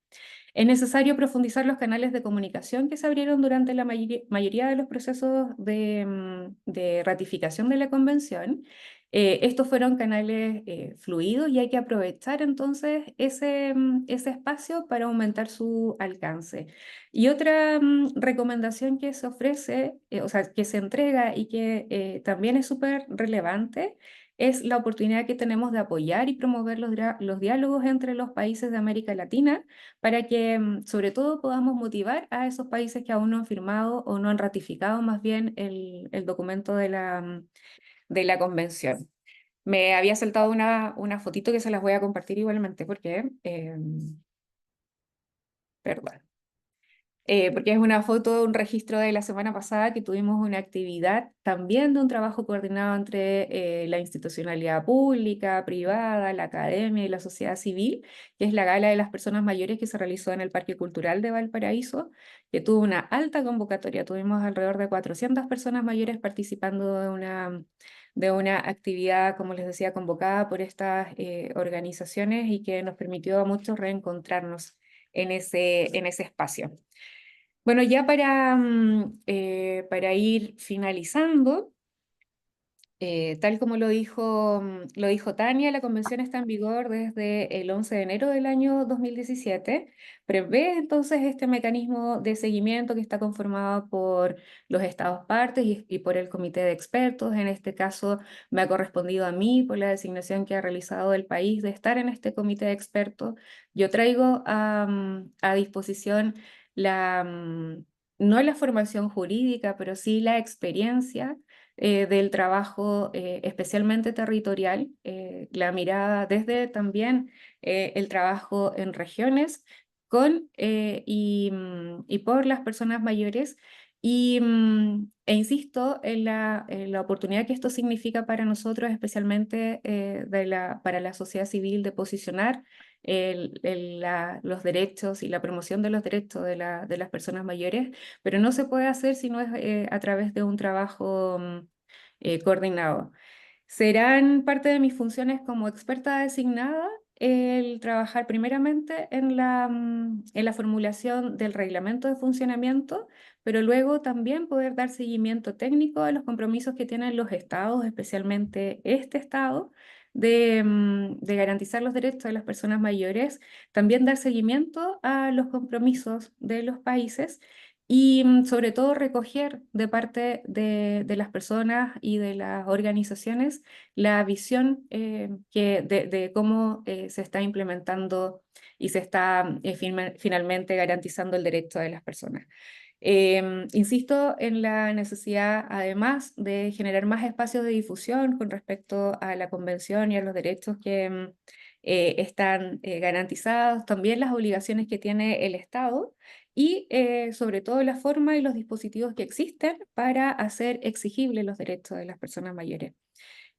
Es necesario profundizar los canales de comunicación que se abrieron durante la mayoría de los procesos de ratificación de la convención. Estos fueron canales fluidos, y hay que aprovechar entonces ese espacio para aumentar su alcance. Y otra recomendación que se ofrece, o sea, que se entrega y que también es súper relevante, es la oportunidad que tenemos de apoyar y promover los diálogos entre los países de América Latina, para que sobre todo podamos motivar a esos países que aún no han firmado o no han ratificado más bien el documento de la convención. Me había saltado una fotito que se las voy a compartir igualmente porque, perdón. Porque es una foto de un registro de la semana pasada, que tuvimos una actividad también de un trabajo coordinado entre la institucionalidad pública, privada, la academia y la sociedad civil, que es la Gala de las Personas Mayores, que se realizó en el Parque Cultural de Valparaíso, que tuvo una alta convocatoria. Tuvimos alrededor de 400 personas mayores participando de una actividad, como les decía, convocada por estas organizaciones, y que nos permitió a muchos reencontrarnos en ese espacio. Bueno, ya para ir finalizando, tal como lo dijo Tania, la convención está en vigor desde el 11 de enero del año 2017. Prevé entonces este mecanismo de seguimiento que está conformado por los estados partes y por el comité de expertos. En este caso me ha correspondido a mí, por la designación que ha realizado el país, de estar en este comité de expertos. Yo traigo a disposición no la formación jurídica, pero sí la experiencia del trabajo especialmente territorial, la mirada desde también el trabajo en regiones con y por las personas mayores, E insisto en la oportunidad que esto significa para nosotros, especialmente para la sociedad civil, de posicionar los derechos y la promoción de los derechos de las personas mayores, pero no se puede hacer si no es a través de un trabajo coordinado. Serán parte de mis funciones como experta designada el trabajar primeramente en la formulación del reglamento de funcionamiento, pero luego también poder dar seguimiento técnico a los compromisos que tienen los estados, especialmente este estado, de garantizar los derechos de las personas mayores, también dar seguimiento a los compromisos de los países y sobre todo recoger de parte de las personas y de las organizaciones la visión de cómo se está implementando y se está finalmente garantizando el derecho de las personas. Insisto en la necesidad, además, de generar más espacios de difusión con respecto a la Convención y a los derechos que están garantizados, también las obligaciones que tiene el Estado y sobre todo la forma y los dispositivos que existen para hacer exigibles los derechos de las personas mayores.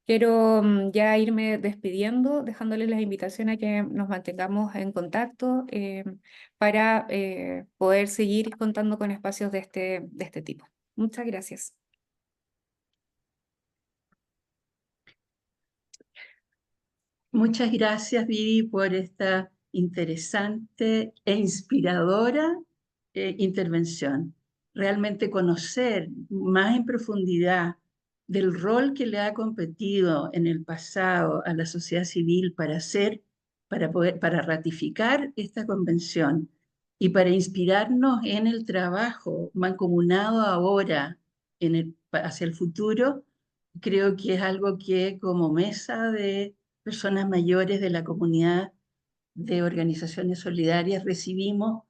Quiero ya irme despidiendo, dejándoles la invitación a que nos mantengamos en contacto para poder seguir contando con espacios de este tipo. Muchas gracias. Muchas gracias, Vivi, por esta interesante e inspiradora intervención. Realmente conocer más en profundidad del rol que le ha competido en el pasado a la sociedad civil para ratificar esta convención y para inspirarnos en el trabajo mancomunado ahora hacia el futuro, creo que es algo que como mesa de personas mayores de la comunidad de organizaciones solidarias recibimos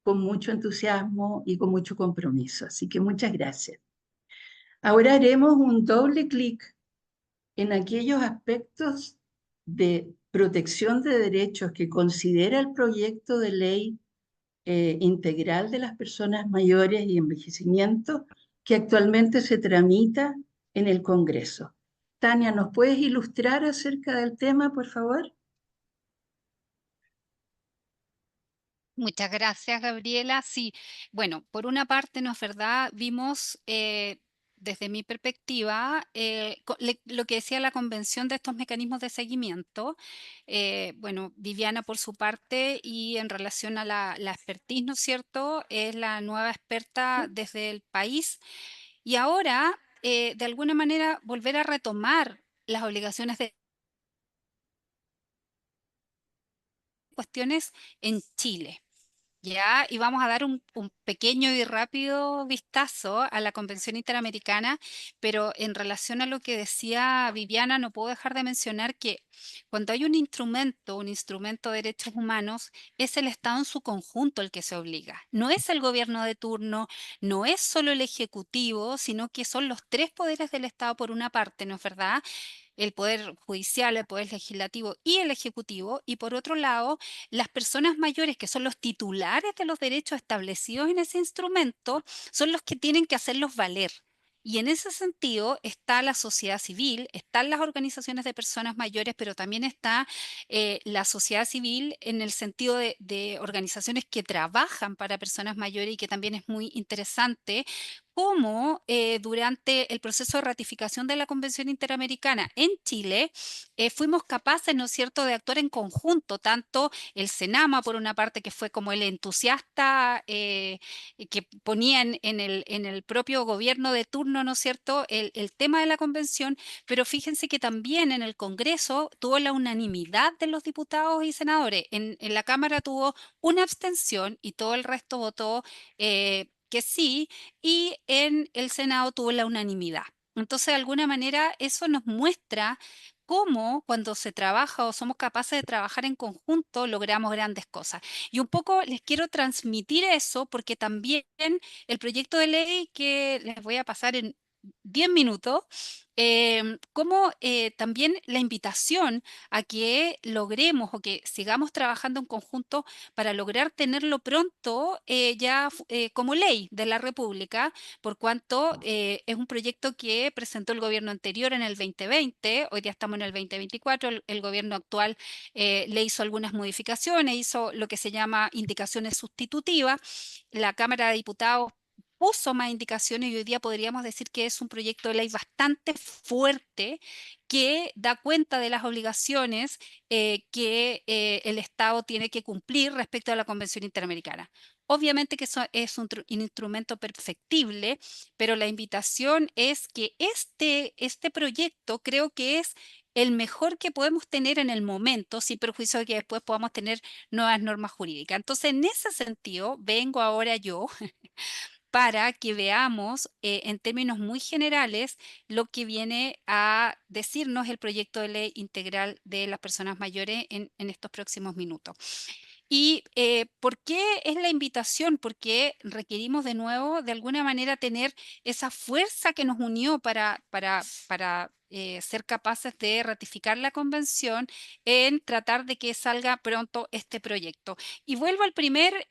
con mucho entusiasmo y con mucho compromiso. Así que muchas gracias. Ahora haremos un doble clic en aquellos aspectos de protección de derechos que considera el proyecto de ley integral de las personas mayores y envejecimiento que actualmente se tramita en el Congreso. Tania, ¿nos puedes ilustrar acerca del tema, por favor? Muchas gracias, Gabriela. Sí, bueno, por una parte, ¿no es verdad? Vimos desde mi perspectiva lo que decía la convención de estos mecanismos de seguimiento. Bueno, Viviana por su parte y en relación a la expertise, ¿no es cierto? Es la nueva experta desde el país y ahora, de alguna manera, volver a retomar las obligaciones de cuestiones en Chile. Ya, y vamos a dar un pequeño y rápido vistazo a la Convención Interamericana, pero en relación a lo que decía Viviana, no puedo dejar de mencionar que cuando hay un instrumento de derechos humanos, es el Estado en su conjunto el que se obliga. No es el gobierno de turno, no es solo el Ejecutivo, sino que son los tres poderes del Estado por una parte, ¿no es verdad? El poder judicial, el poder legislativo y el ejecutivo, y por otro lado, las personas mayores, que son los titulares de los derechos establecidos en ese instrumento, son los que tienen que hacerlos valer. Y en ese sentido está la sociedad civil, están las organizaciones de personas mayores, pero también está la sociedad civil en el sentido de organizaciones que trabajan para personas mayores y que también es muy interesante cómo durante el proceso de ratificación de la Convención Interamericana en Chile fuimos capaces, ¿no es cierto?, de actuar en conjunto, tanto el CENAMA, por una parte, que fue como el entusiasta que ponía en el propio gobierno de turno, ¿no es cierto?, el tema de la convención, pero fíjense que también en el Congreso tuvo la unanimidad de los diputados y senadores. En la Cámara tuvo una abstención y todo el resto votó que sí, y en el Senado tuvo la unanimidad. Entonces, de alguna manera, eso nos muestra cómo cuando se trabaja o somos capaces de trabajar en conjunto, logramos grandes cosas. Y un poco les quiero transmitir eso porque también el proyecto de ley que les voy a pasar 10 minutos, como también la invitación a que logremos o que sigamos trabajando en conjunto para lograr tenerlo pronto como ley de la República, por cuanto es un proyecto que presentó el gobierno anterior en el 2020, hoy día estamos en el 2024, el gobierno actual le hizo algunas modificaciones, hizo lo que se llama indicaciones sustitutivas, la Cámara de Diputados puso más indicaciones y hoy día podríamos decir que es un proyecto de ley bastante fuerte que da cuenta de las obligaciones que el Estado tiene que cumplir respecto a la Convención Interamericana. Obviamente que eso es un instrumento perfectible, pero la invitación es que este proyecto creo que es el mejor que podemos tener en el momento, sin perjuicio de que después podamos tener nuevas normas jurídicas. Entonces, en ese sentido, vengo ahora yo para que veamos en términos muy generales lo que viene a decirnos el proyecto de ley integral de las personas mayores en estos próximos minutos. ¿Y por qué es la invitación? Porque requerimos de nuevo, de alguna manera, tener esa fuerza que nos unió para ser capaces de ratificar la convención en tratar de que salga pronto este proyecto. Y vuelvo al primer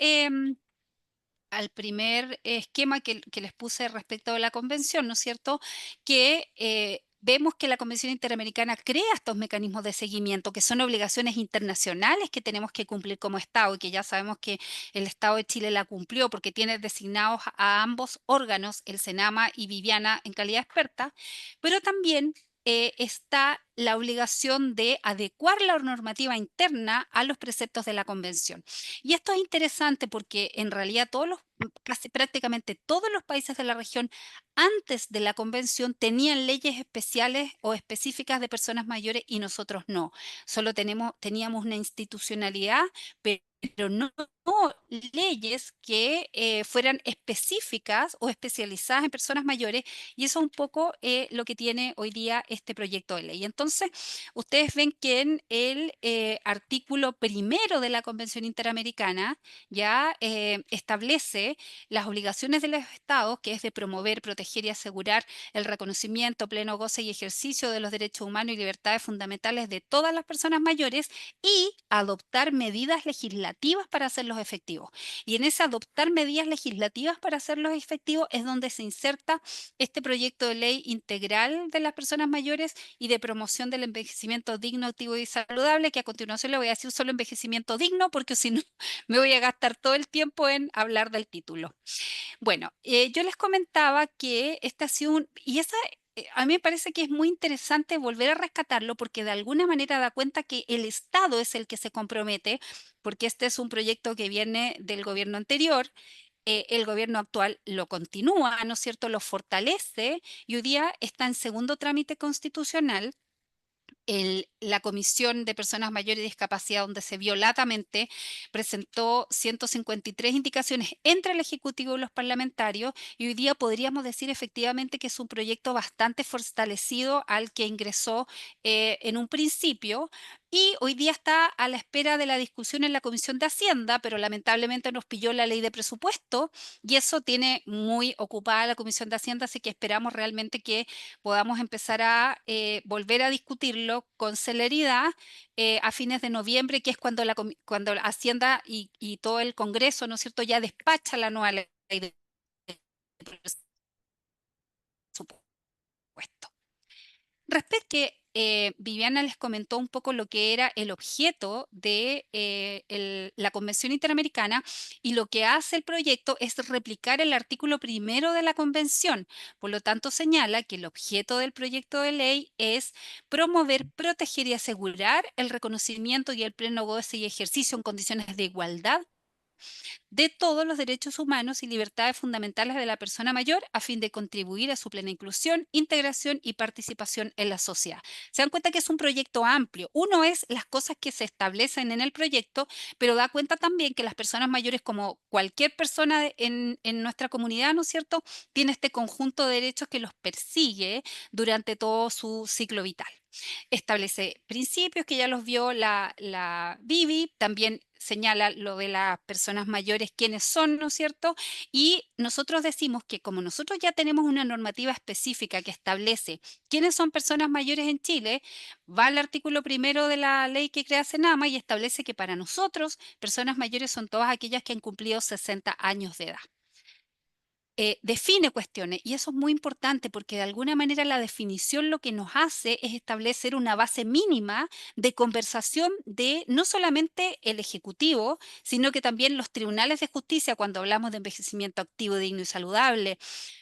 esquema que les puse respecto de la convención, ¿no es cierto? Que vemos que la Convención Interamericana crea estos mecanismos de seguimiento, que son obligaciones internacionales que tenemos que cumplir como Estado y que ya sabemos que el Estado de Chile la cumplió porque tiene designados a ambos órganos, el Senama y Viviana, en calidad experta, pero también está la obligación de adecuar la normativa interna a los preceptos de la Convención. Y esto es interesante porque en realidad casi prácticamente todos los países de la región antes de la convención tenían leyes especiales o específicas de personas mayores y nosotros no. Solo teníamos una institucionalidad, pero no leyes que fueran específicas o especializadas en personas mayores, y eso es un poco lo que tiene hoy día este proyecto de ley. Entonces, ustedes ven que en el artículo primero de la Convención Interamericana ya establece las obligaciones de los estados, que es de promover, proteger y asegurar el reconocimiento, pleno goce y ejercicio de los derechos humanos y libertades fundamentales de todas las personas mayores y adoptar medidas legislativas para hacerlos efectivos. Y en ese adoptar medidas legislativas para hacerlos efectivos es donde se inserta este proyecto de ley integral de las personas mayores y de promoción del envejecimiento digno, activo y saludable, que a continuación le voy a decir solo envejecimiento digno, porque si no me voy a gastar todo el tiempo en hablar del título. Bueno, yo les comentaba que este ha sido a mí me parece que es muy interesante volver a rescatarlo porque de alguna manera da cuenta que el Estado es el que se compromete, porque este es un proyecto que viene del gobierno anterior. El gobierno actual lo continúa, ¿no es cierto? Lo fortalece y hoy día está en segundo trámite constitucional la Comisión de Personas Mayores y Discapacidad, donde se violadamente presentó 153 indicaciones entre el Ejecutivo y los parlamentarios, y hoy día podríamos decir efectivamente que es un proyecto bastante fortalecido al que ingresó en un principio. Y hoy día está a la espera de la discusión en la Comisión de Hacienda, pero lamentablemente nos pilló la ley de presupuesto y eso tiene muy ocupada la Comisión de Hacienda, así que esperamos realmente que podamos empezar a volver a discutirlo con celeridad a fines de noviembre, que es cuando la Hacienda y todo el Congreso, ¿no es cierto?, ya despacha la nueva ley de presupuesto. Respecto que Viviana les comentó un poco lo que era el objeto de la Convención Interamericana, y lo que hace el proyecto es replicar el artículo primero de la Convención. Por lo tanto, señala que el objeto del proyecto de ley es promover, proteger y asegurar el reconocimiento y el pleno goce y ejercicio en condiciones de igualdad de todos los derechos humanos y libertades fundamentales de la persona mayor a fin de contribuir a su plena inclusión, integración y participación en la sociedad. Se dan cuenta que es un proyecto amplio. Uno es las cosas que se establecen en el proyecto, pero da cuenta también que las personas mayores, como cualquier persona en nuestra comunidad, ¿no es cierto?, tiene este conjunto de derechos que los persigue durante todo su ciclo vital. Establece principios que ya los vio la Vivi, también señala lo de las personas mayores, quiénes son, ¿no es cierto? Y nosotros decimos que como nosotros ya tenemos una normativa específica que establece quiénes son personas mayores en Chile, va al artículo primero de la ley que crea Senama y establece que para nosotros personas mayores son todas aquellas que han cumplido 60 años de edad. Define cuestiones y eso es muy importante porque de alguna manera la definición lo que nos hace es establecer una base mínima de conversación de no solamente el Ejecutivo, sino que también los tribunales de justicia cuando hablamos de envejecimiento activo, digno y saludable,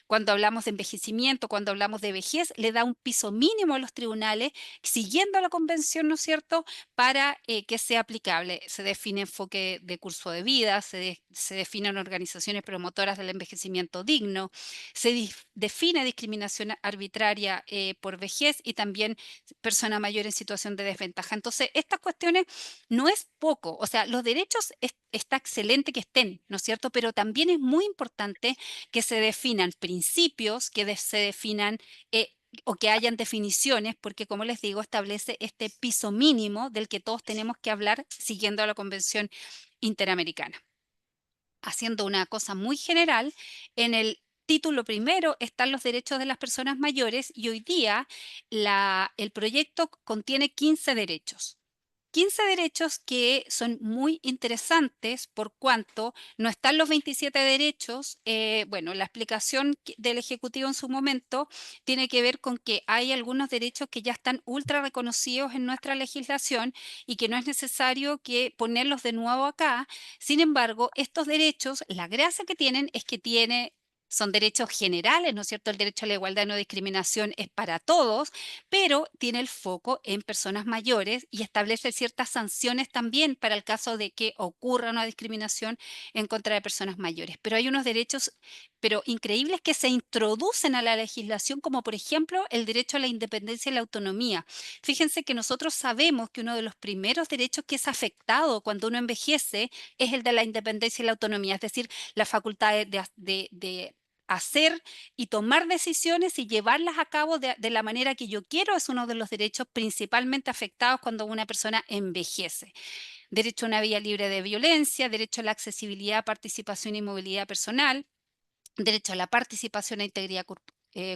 cuando hablamos de envejecimiento, cuando hablamos de vejez, le da un piso mínimo a los tribunales siguiendo la convención, ¿no es cierto?, para que sea aplicable. Se define enfoque de curso de vida, se definen organizaciones promotoras del envejecimiento digno, se define discriminación arbitraria por vejez y también persona mayor en situación de desventaja. Entonces, estas cuestiones no es poco, o sea, los derechos está excelente que estén, ¿no es cierto? Pero también es muy importante que se definan principios, que se definan o que hayan definiciones, porque como les digo, establece este piso mínimo del que todos tenemos que hablar siguiendo a la Convención Interamericana. Haciendo una cosa muy general, en el título primero están los derechos de las personas mayores y hoy día el proyecto contiene 15 derechos. 15 derechos que son muy interesantes por cuanto no están los 27 derechos. Bueno, la explicación del Ejecutivo en su momento tiene que ver con que hay algunos derechos que ya están ultra reconocidos en nuestra legislación y que no es necesario que ponerlos de nuevo acá. Sin embargo, estos derechos, la gracia que tienen es que son derechos generales, ¿no es cierto? El derecho a la igualdad y no discriminación es para todos, pero tiene el foco en personas mayores y establece ciertas sanciones también para el caso de que ocurra una discriminación en contra de personas mayores. Pero hay unos derechos, pero increíbles, que se introducen a la legislación, como por ejemplo el derecho a la independencia y la autonomía. Fíjense que nosotros sabemos que uno de los primeros derechos que es afectado cuando uno envejece es el de la independencia y la autonomía, es decir, la facultad de hacer y tomar decisiones y llevarlas a cabo de la manera que yo quiero es uno de los derechos principalmente afectados cuando una persona envejece. Derecho a una vida libre de violencia, derecho a la accesibilidad, participación y movilidad personal, derecho a la participación e integridad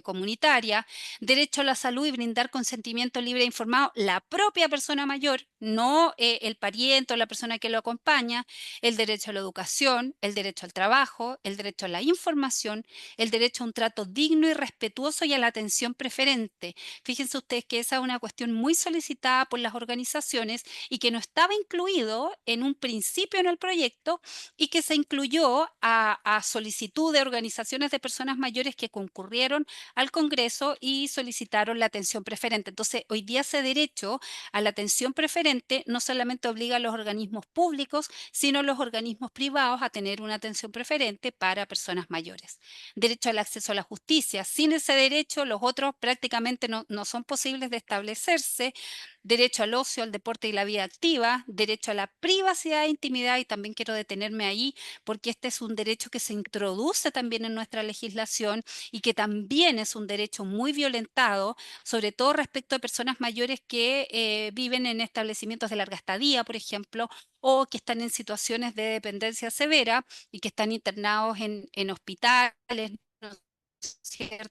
comunitaria, derecho a la salud y brindar consentimiento libre e informado la propia persona mayor, no el pariente o la persona que lo acompaña, el derecho a la educación, el derecho al trabajo, el derecho a la información, el derecho a un trato digno y respetuoso y a la atención preferente. Fíjense ustedes que esa es una cuestión muy solicitada por las organizaciones y que no estaba incluido en un principio en el proyecto y que se incluyó a solicitud de organizaciones de personas mayores que concurrieron al Congreso y solicitaron la atención preferente. Entonces, hoy día ese derecho a la atención preferente no solamente obliga a los organismos públicos, sino a los organismos privados a tener una atención preferente para personas mayores. Derecho al acceso a la justicia. Sin ese derecho, los otros prácticamente no son posibles de establecerse. Derecho al ocio, al deporte y la vida activa, derecho a la privacidad e intimidad, y también quiero detenerme ahí porque este es un derecho que se introduce también en nuestra legislación y que también es un derecho muy violentado, sobre todo respecto a personas mayores que viven en establecimientos de larga estadía, por ejemplo, o que están en situaciones de dependencia severa y que están internados en hospitales, ¿no es cierto?,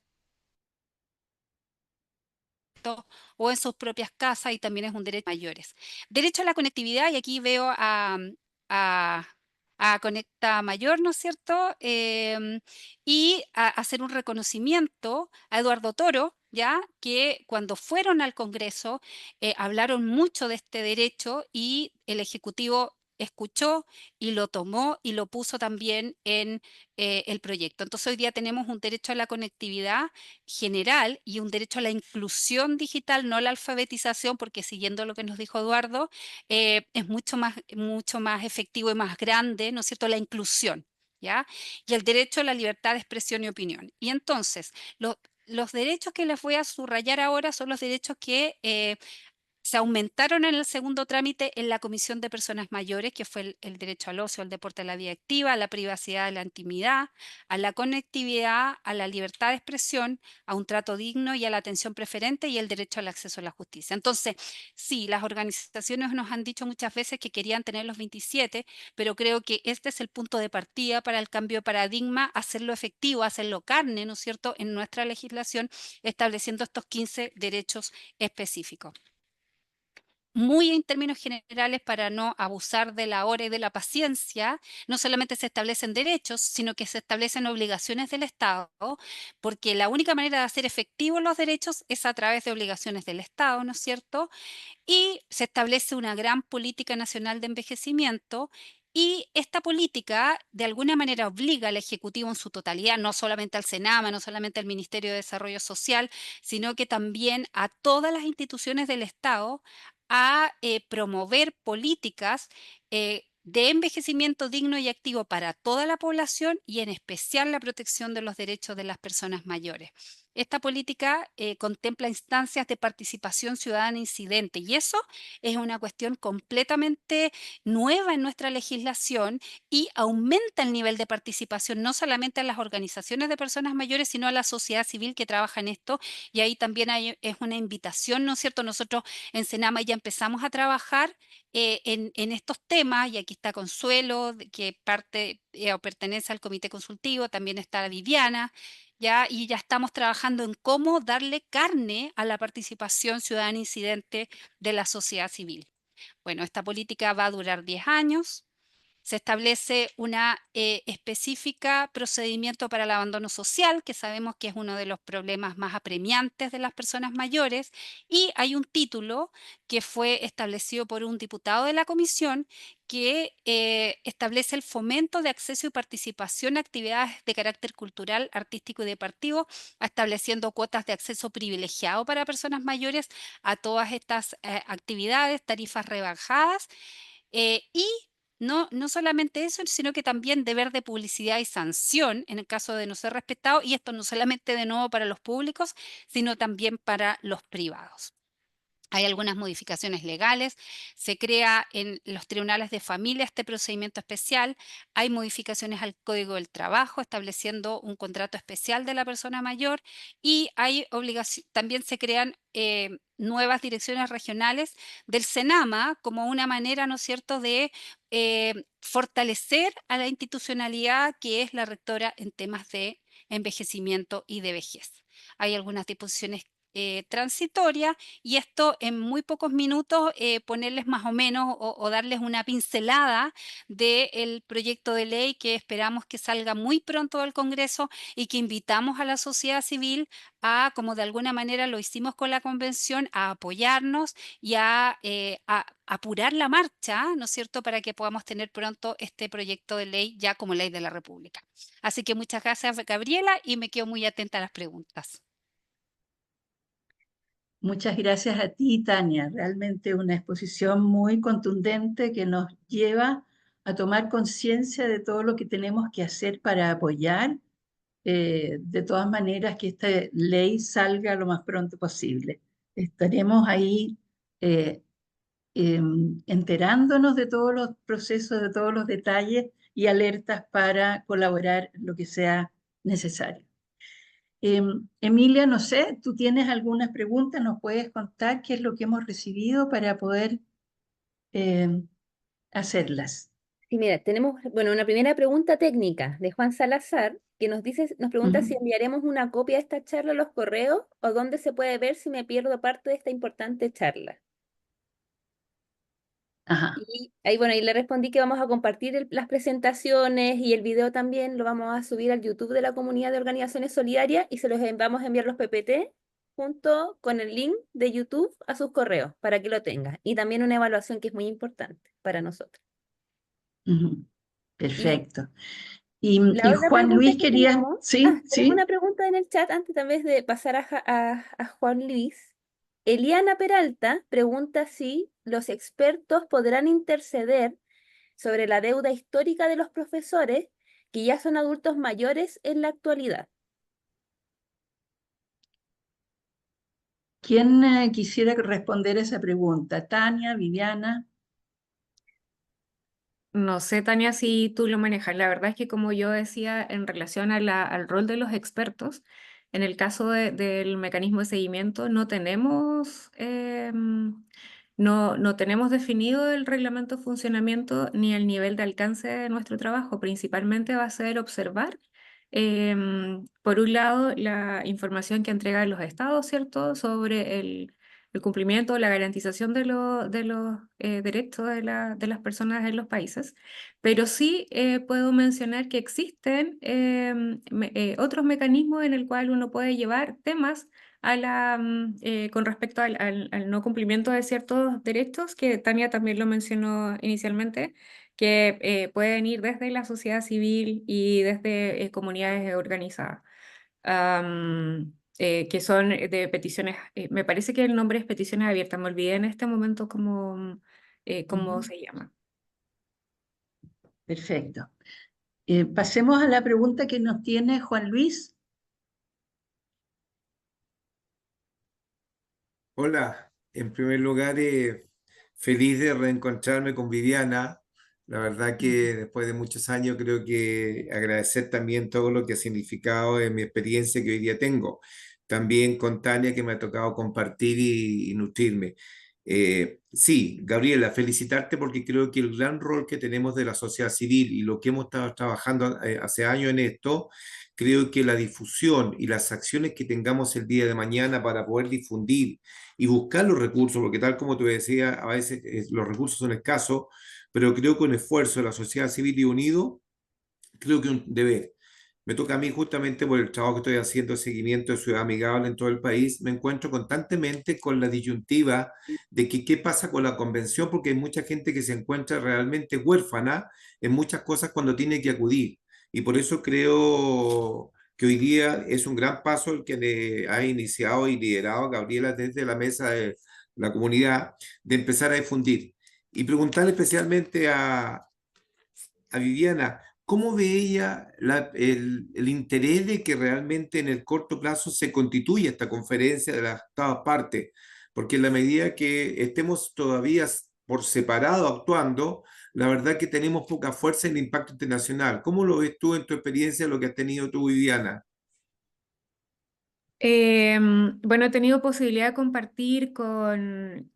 o en sus propias casas, y también es un derecho de mayores. Derecho a la conectividad, y aquí veo a, a Conecta Mayor, ¿no es cierto? Y a hacer un reconocimiento a Eduardo Toro, ya que cuando fueron al Congreso hablaron mucho de este derecho y el Ejecutivo escuchó y lo tomó y lo puso también en el proyecto. Entonces hoy día tenemos un derecho a la conectividad general y un derecho a la inclusión digital, no la alfabetización, porque siguiendo lo que nos dijo Eduardo, es mucho más efectivo y más grande, ¿no es cierto?, la inclusión, ¿ya? Y el derecho a la libertad de expresión y opinión. Y entonces, los derechos que les voy a subrayar ahora son los derechos que se aumentaron en el segundo trámite en la Comisión de Personas Mayores, que fue el derecho al ocio, al deporte, a la vida activa, a la privacidad, a la intimidad, a la conectividad, a la libertad de expresión, a un trato digno y a la atención preferente y el derecho al acceso a la justicia. Entonces, sí, las organizaciones nos han dicho muchas veces que querían tener los 27, pero creo que este es el punto de partida para el cambio de paradigma, hacerlo efectivo, hacerlo carne, ¿no es cierto?, en nuestra legislación, estableciendo estos 15 derechos específicos. Muy en términos generales, para no abusar de la hora y de la paciencia, no solamente se establecen derechos, sino que se establecen obligaciones del Estado, porque la única manera de hacer efectivos los derechos es a través de obligaciones del Estado, ¿no es cierto? Y se establece una gran política nacional de envejecimiento. Y esta política de alguna manera obliga al Ejecutivo en su totalidad, no solamente al Senama, no solamente al Ministerio de Desarrollo Social, sino que también a todas las instituciones del Estado a promover políticas de envejecimiento digno y activo para toda la población y en especial la protección de los derechos de las personas mayores. Esta política contempla instancias de participación ciudadana incidente y eso es una cuestión completamente nueva en nuestra legislación y aumenta el nivel de participación no solamente a las organizaciones de personas mayores, sino a la sociedad civil que trabaja en esto. Y ahí también es una invitación, ¿no es cierto? Nosotros en Senama ya empezamos a trabajar en estos temas, y aquí está Consuelo, que parte o pertenece al comité consultivo, también está Viviana, ¿ya? Y ya estamos trabajando en cómo darle carne a la participación ciudadana incidente de la sociedad civil. Bueno, esta política va a durar 10 años. Se establece una específica procedimiento para el abandono social, que sabemos que es uno de los problemas más apremiantes de las personas mayores, y hay un título que fue establecido por un diputado de la comisión que establece el fomento de acceso y participación a actividades de carácter cultural, artístico y deportivo, estableciendo cuotas de acceso privilegiado para personas mayores a todas estas actividades, tarifas rebajadas y no solamente eso, sino que también deber de publicidad y sanción en el caso de no ser respetado, y esto no solamente de nuevo para los públicos, sino también para los privados. Hay algunas modificaciones legales, se crea en los tribunales de familia este procedimiento especial, hay modificaciones al Código del Trabajo estableciendo un contrato especial de la persona mayor y hay también se crean nuevas direcciones regionales del Senama como una manera, ¿no es cierto?, de fortalecer a la institucionalidad que es la rectora en temas de envejecimiento y de vejez. Hay algunas disposiciones transitorias y esto en muy pocos minutos ponerles más o menos o darles una pincelada del proyecto de ley que esperamos que salga muy pronto del Congreso y que invitamos a la sociedad civil a, como de alguna manera lo hicimos con la convención, a apoyarnos y a apurar la marcha, ¿no es cierto?, para que podamos tener pronto este proyecto de ley ya como ley de la República. Así que muchas gracias, Gabriela, y me quedo muy atenta a las preguntas. Muchas gracias a ti, Tania. Realmente una exposición muy contundente que nos lleva a tomar conciencia de todo lo que tenemos que hacer para apoyar, de todas maneras, que esta ley salga lo más pronto posible. Estaremos ahí enterándonos de todos los procesos, de todos los detalles y alertas para colaborar en lo que sea necesario. Emilia, no sé, ¿tú tienes algunas preguntas? ¿Nos puedes contar qué es lo que hemos recibido para poder hacerlas? Y mira, tenemos, bueno, una primera pregunta técnica de Juan Salazar, que nos dice, nos pregunta si enviaremos una copia de esta charla a los correos o dónde se puede ver si me pierdo parte de esta importante charla. Ajá. Y ahí, bueno, ahí le respondí que vamos a compartir las presentaciones y el video también lo vamos a subir al YouTube de la comunidad de organizaciones solidarias y se los vamos a enviar los PPT junto con el link de YouTube a sus correos para que lo tengan. Y también una evaluación que es muy importante para nosotros. Ujú. Y Perfecto. la Y otra Juan pregunta Luis que quería, tenemos, sí, tenemos sí. una pregunta en el chat antes también de pasar a Juan Luis. Eliana Peralta pregunta si los expertos podrán interceder sobre la deuda histórica de los profesores que ya son adultos mayores en la actualidad. ¿Quién quisiera responder esa pregunta? Tania, Viviana. No sé, Tania, si tú lo manejas. La verdad es que como yo decía en relación a al rol de los expertos, en el caso del mecanismo de seguimiento no tenemos, no tenemos definido el reglamento de funcionamiento ni el nivel de alcance de nuestro trabajo. Principalmente va a ser observar, por un lado, la información que entregan los estados, ¿cierto?, sobre el cumplimiento o la garantización de los derechos de las personas en los países, pero sí puedo mencionar que existen otros mecanismos en el cual uno puede llevar temas con respecto al no cumplimiento de ciertos derechos, que Tania también lo mencionó inicialmente, que pueden ir desde la sociedad civil y desde comunidades organizadas. Que son de peticiones, me parece que el nombre es peticiones abiertas, me olvidé en este momento cómo se llama. Perfecto. Pasemos a la pregunta que nos tiene Juan Luis. Hola, en primer lugar, feliz de reencontrarme con Viviana. La verdad que después de muchos años creo que agradecer también todo lo que ha significado en mi experiencia que hoy día tengo. También con Tania que me ha tocado compartir y nutrirme. Sí, Gabriela, felicitarte porque creo que el gran rol que tenemos de la sociedad civil y lo que hemos estado trabajando hace años en esto, creo que la difusión y las acciones que tengamos el día de mañana para poder difundir y buscar los recursos, porque tal como te decía, a veces los recursos son escasos, pero creo que un esfuerzo de la sociedad civil y unido, creo que un deber. Me toca a mí justamente por el trabajo que estoy haciendo, seguimiento de Ciudad Amigable en todo el país, me encuentro constantemente con la disyuntiva de que qué pasa con la convención, porque hay mucha gente que se encuentra realmente huérfana en muchas cosas cuando tiene que acudir. Y por eso creo que hoy día es un gran paso el que le ha iniciado y liderado Gabriela desde la mesa de la comunidad, de empezar a difundir. Y preguntarle especialmente a Viviana, ¿cómo ve ella el interés de que realmente en el corto plazo se constituya esta conferencia de las Estados partes? Porque en la medida que estemos todavía por separado actuando, la verdad que tenemos poca fuerza en el impacto internacional. ¿Cómo lo ves tú en tu experiencia, lo que has tenido tú, Viviana? Bueno, he tenido posibilidad de compartir con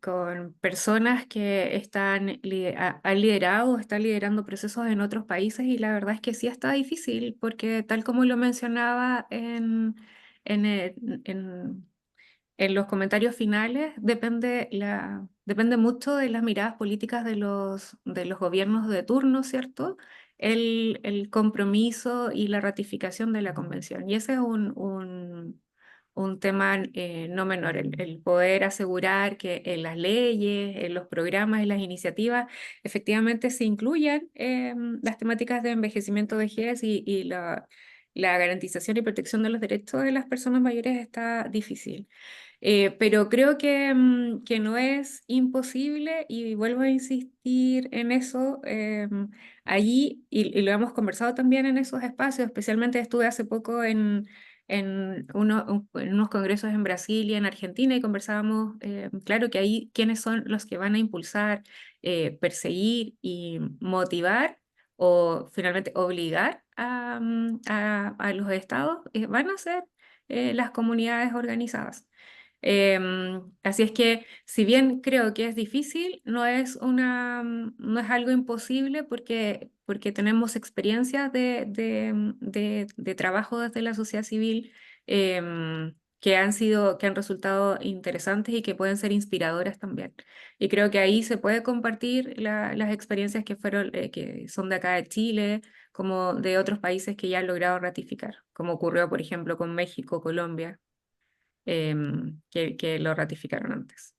personas que han liderado o están liderando procesos en otros países, y la verdad es que sí está difícil porque tal como lo mencionaba en, el- en- en los comentarios finales, depende mucho de las miradas políticas de los gobiernos de turno, ¿cierto? El compromiso y la ratificación de la convención. Y ese es un tema no menor, el poder asegurar que en las leyes, en los programas y las iniciativas efectivamente se incluyan las temáticas de envejecimiento, vejez y la garantización y protección de los derechos de las personas mayores está difícil. Pero creo que no es imposible, y vuelvo a insistir en eso allí, y lo hemos conversado también en esos espacios. Especialmente estuve hace poco en unos congresos en Brasil y en Argentina, y conversábamos, claro, que ahí quiénes son los que van a impulsar, perseguir y motivar o finalmente obligar a los estados, van a ser las comunidades organizadas. Así es que, si bien creo que es difícil, no es algo imposible, porque tenemos experiencias de trabajo desde la sociedad civil que han resultado interesantes y que pueden ser inspiradoras también. Y creo que ahí se puede compartir las experiencias que son de acá de Chile, como de otros países que ya han logrado ratificar, como ocurrió, por ejemplo, con México, Colombia, que lo ratificaron antes.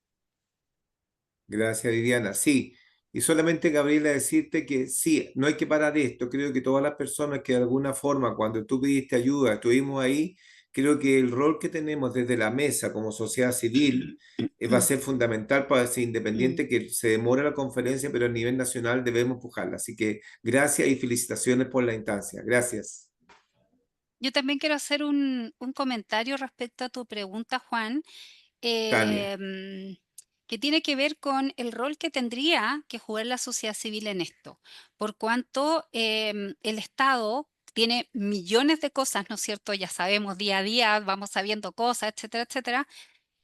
Gracias, Viviana. Sí, y solamente, Gabriela, decirte que sí, no hay que parar esto. Creo que todas las personas que de alguna forma, cuando tú pediste ayuda, estuvimos ahí, creo que el rol que tenemos desde la mesa como sociedad civil va a ser fundamental para ser independiente, que se demore la conferencia, pero a nivel nacional debemos empujarla. Así que gracias y felicitaciones por la instancia. Gracias. Yo también quiero hacer un comentario respecto a tu pregunta, Juan. Tania. que tiene que ver con el rol que tendría que jugar la sociedad civil en esto, por cuanto el Estado tiene millones de cosas, ¿no es cierto? Ya sabemos, día a día vamos sabiendo cosas, etcétera, etcétera.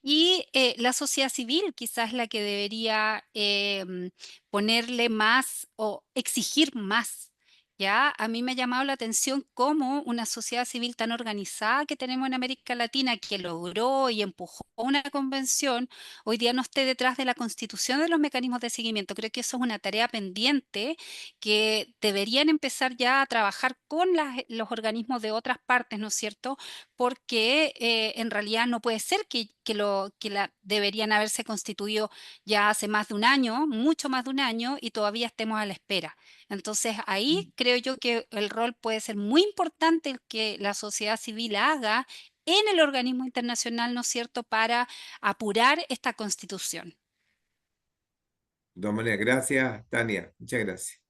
Y la sociedad civil quizás es la que debería ponerle más o exigir más. ¿Ya? A mí me ha llamado la atención cómo una sociedad civil tan organizada que tenemos en América Latina, que logró y empujó una convención, hoy día no esté detrás de la constitución de los mecanismos de seguimiento. Creo que eso es una tarea pendiente que deberían empezar ya a trabajar con los organismos de otras partes, ¿no es cierto? Porque en realidad no puede ser que deberían haberse constituido ya hace más de un año, mucho más de un año, y todavía estemos a la espera. Entonces ahí creo yo que el rol puede ser muy importante el que la sociedad civil haga en el organismo internacional, ¿no es cierto?, para apurar esta constitución. De todas maneras, gracias, Tania. Muchas gracias.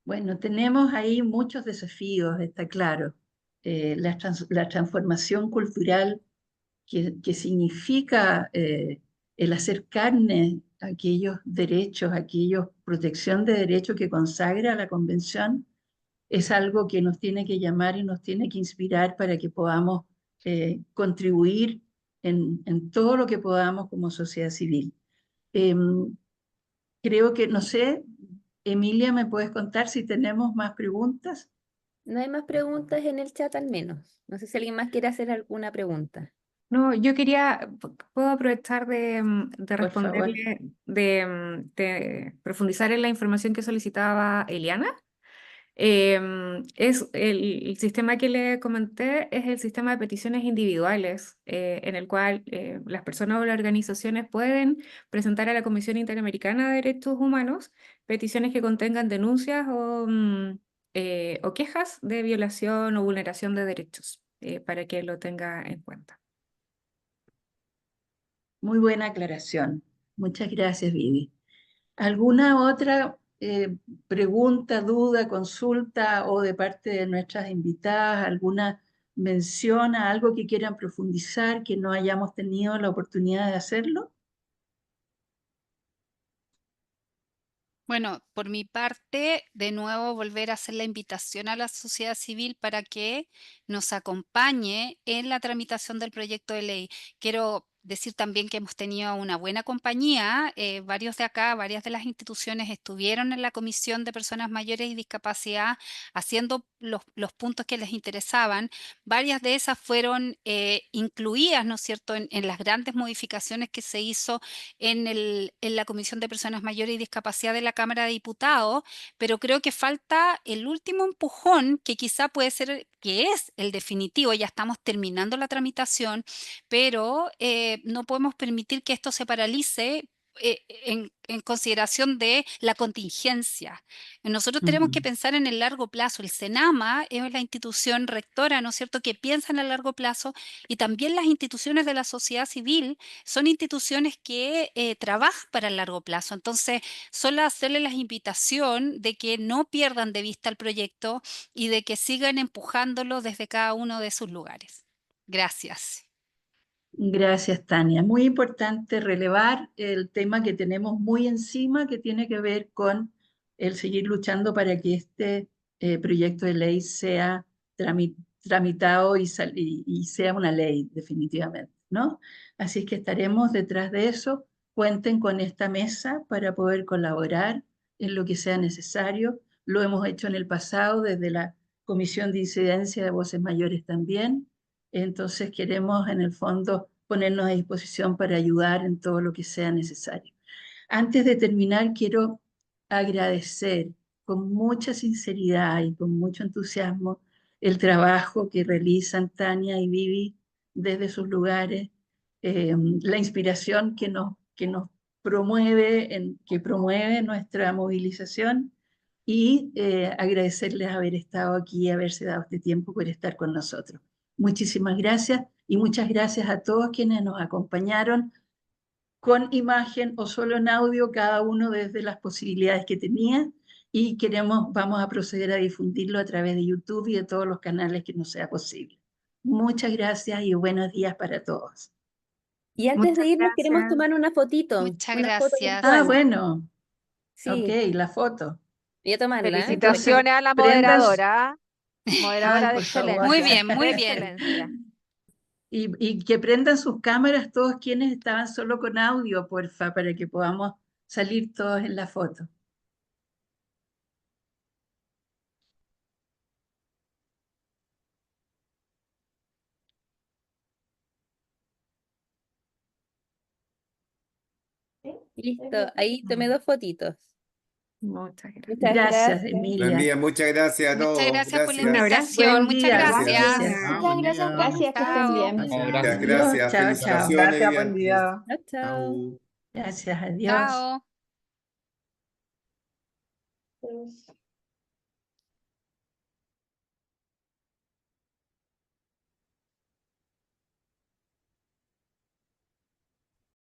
Bueno, tenemos ahí muchos desafíos, está claro. La transformación cultural que significa el hacer carne aquellos derechos, aquellos protección de derechos que consagra la Convención, es algo que nos tiene que llamar y nos tiene que inspirar para que podamos contribuir en todo lo que podamos como sociedad civil. Creo que, no sé, Emilia, ¿me puedes contar si tenemos más preguntas? No hay más preguntas en el chat al menos. No sé si alguien más quiere hacer alguna pregunta. No, yo quería, puedo aprovechar de Por favor. responderle, de profundizar en la información que solicitaba Eliana. Es el sistema que le comenté, es el sistema de peticiones individuales, en el cual las personas o las organizaciones pueden presentar a la Comisión Interamericana de Derechos Humanos peticiones que contengan denuncias o quejas de violación o vulneración de derechos, para que lo tenga en cuenta. Muy buena aclaración. Muchas gracias, Vivi. ¿Alguna otra pregunta, duda, consulta o de parte de nuestras invitadas, alguna mención a algo que quieran profundizar que no hayamos tenido la oportunidad de hacerlo? Bueno, por mi parte, de nuevo volver a hacer la invitación a la sociedad civil para que nos acompañe en la tramitación del proyecto de ley. Quiero decir también que hemos tenido una buena compañía. Varios de acá, varias de las instituciones estuvieron en la Comisión de Personas Mayores y Discapacidad haciendo los puntos que les interesaban. Varias de esas fueron incluidas, ¿no es cierto?, en las grandes modificaciones que se hizo en la Comisión de Personas Mayores y Discapacidad de la Cámara de Diputados, pero creo que falta el último empujón, que quizá puede ser, que es el definitivo. Ya estamos terminando la tramitación, pero no podemos permitir que esto se paralice en consideración de la contingencia. Nosotros tenemos que pensar en el largo plazo. El CENAMA es la institución rectora, ¿no es cierto?, que piensa en el largo plazo, y también las instituciones de la sociedad civil son instituciones que trabajan para el largo plazo. Entonces, solo hacerles la invitación de que no pierdan de vista el proyecto y de que sigan empujándolo desde cada uno de sus lugares. Gracias. Gracias, Tania. Muy importante relevar el tema que tenemos muy encima, que tiene que ver con el seguir luchando para que este proyecto de ley sea tramitado y sea una ley, definitivamente, ¿no? Así es que estaremos detrás de eso. Cuenten con esta mesa para poder colaborar en lo que sea necesario. Lo hemos hecho en el pasado desde la Comisión de Incidencia de Voces Mayores también. Entonces queremos en el fondo ponernos a disposición para ayudar en todo lo que sea necesario. Antes de terminar, quiero agradecer con mucha sinceridad y con mucho entusiasmo el trabajo que realizan Tania y Vivi desde sus lugares, la inspiración que nos promueve, que promueve nuestra movilización, y agradecerles haber estado aquí y haberse dado este tiempo por estar con nosotros. Muchísimas gracias y muchas gracias a todos quienes nos acompañaron con imagen o solo en audio, cada uno desde las posibilidades que tenía, y vamos a proceder a difundirlo a través de YouTube y de todos los canales que nos sea posible. Muchas gracias y buenos días para todos. Y antes de Muchas irnos queremos gracias. tomar una fotito, Muchas una foto gracias. Ah, virtual. bueno, Sí, ok, la foto. voy a tomarla. Entonces, Felicitaciones a la prendan su- moderadora, Ay, moderadora de por favor. Muy excelencia, bien, muy de bien. excelencia. Y que prendan sus cámaras todos quienes estaban solo con audio, porfa, para que podamos salir todos en la foto. Listo, ahí tomé 2 fotitos. Muchas gracias. Muchas Gracias, gracias. La Emilia. mía, muchas gracias a Muchas todos. gracias por la Un Gracias. abrazo. invitación. Buen Muchas día, gracias. gracias. Muchas gracias, gracias, que estén Chao. bien. Muchas Adiós, gracias. chao, chao. Felicitaciones, Gracias, buen Viviana. día. Chao, chao. Chao. Gracias, adiós. Chao. Pues,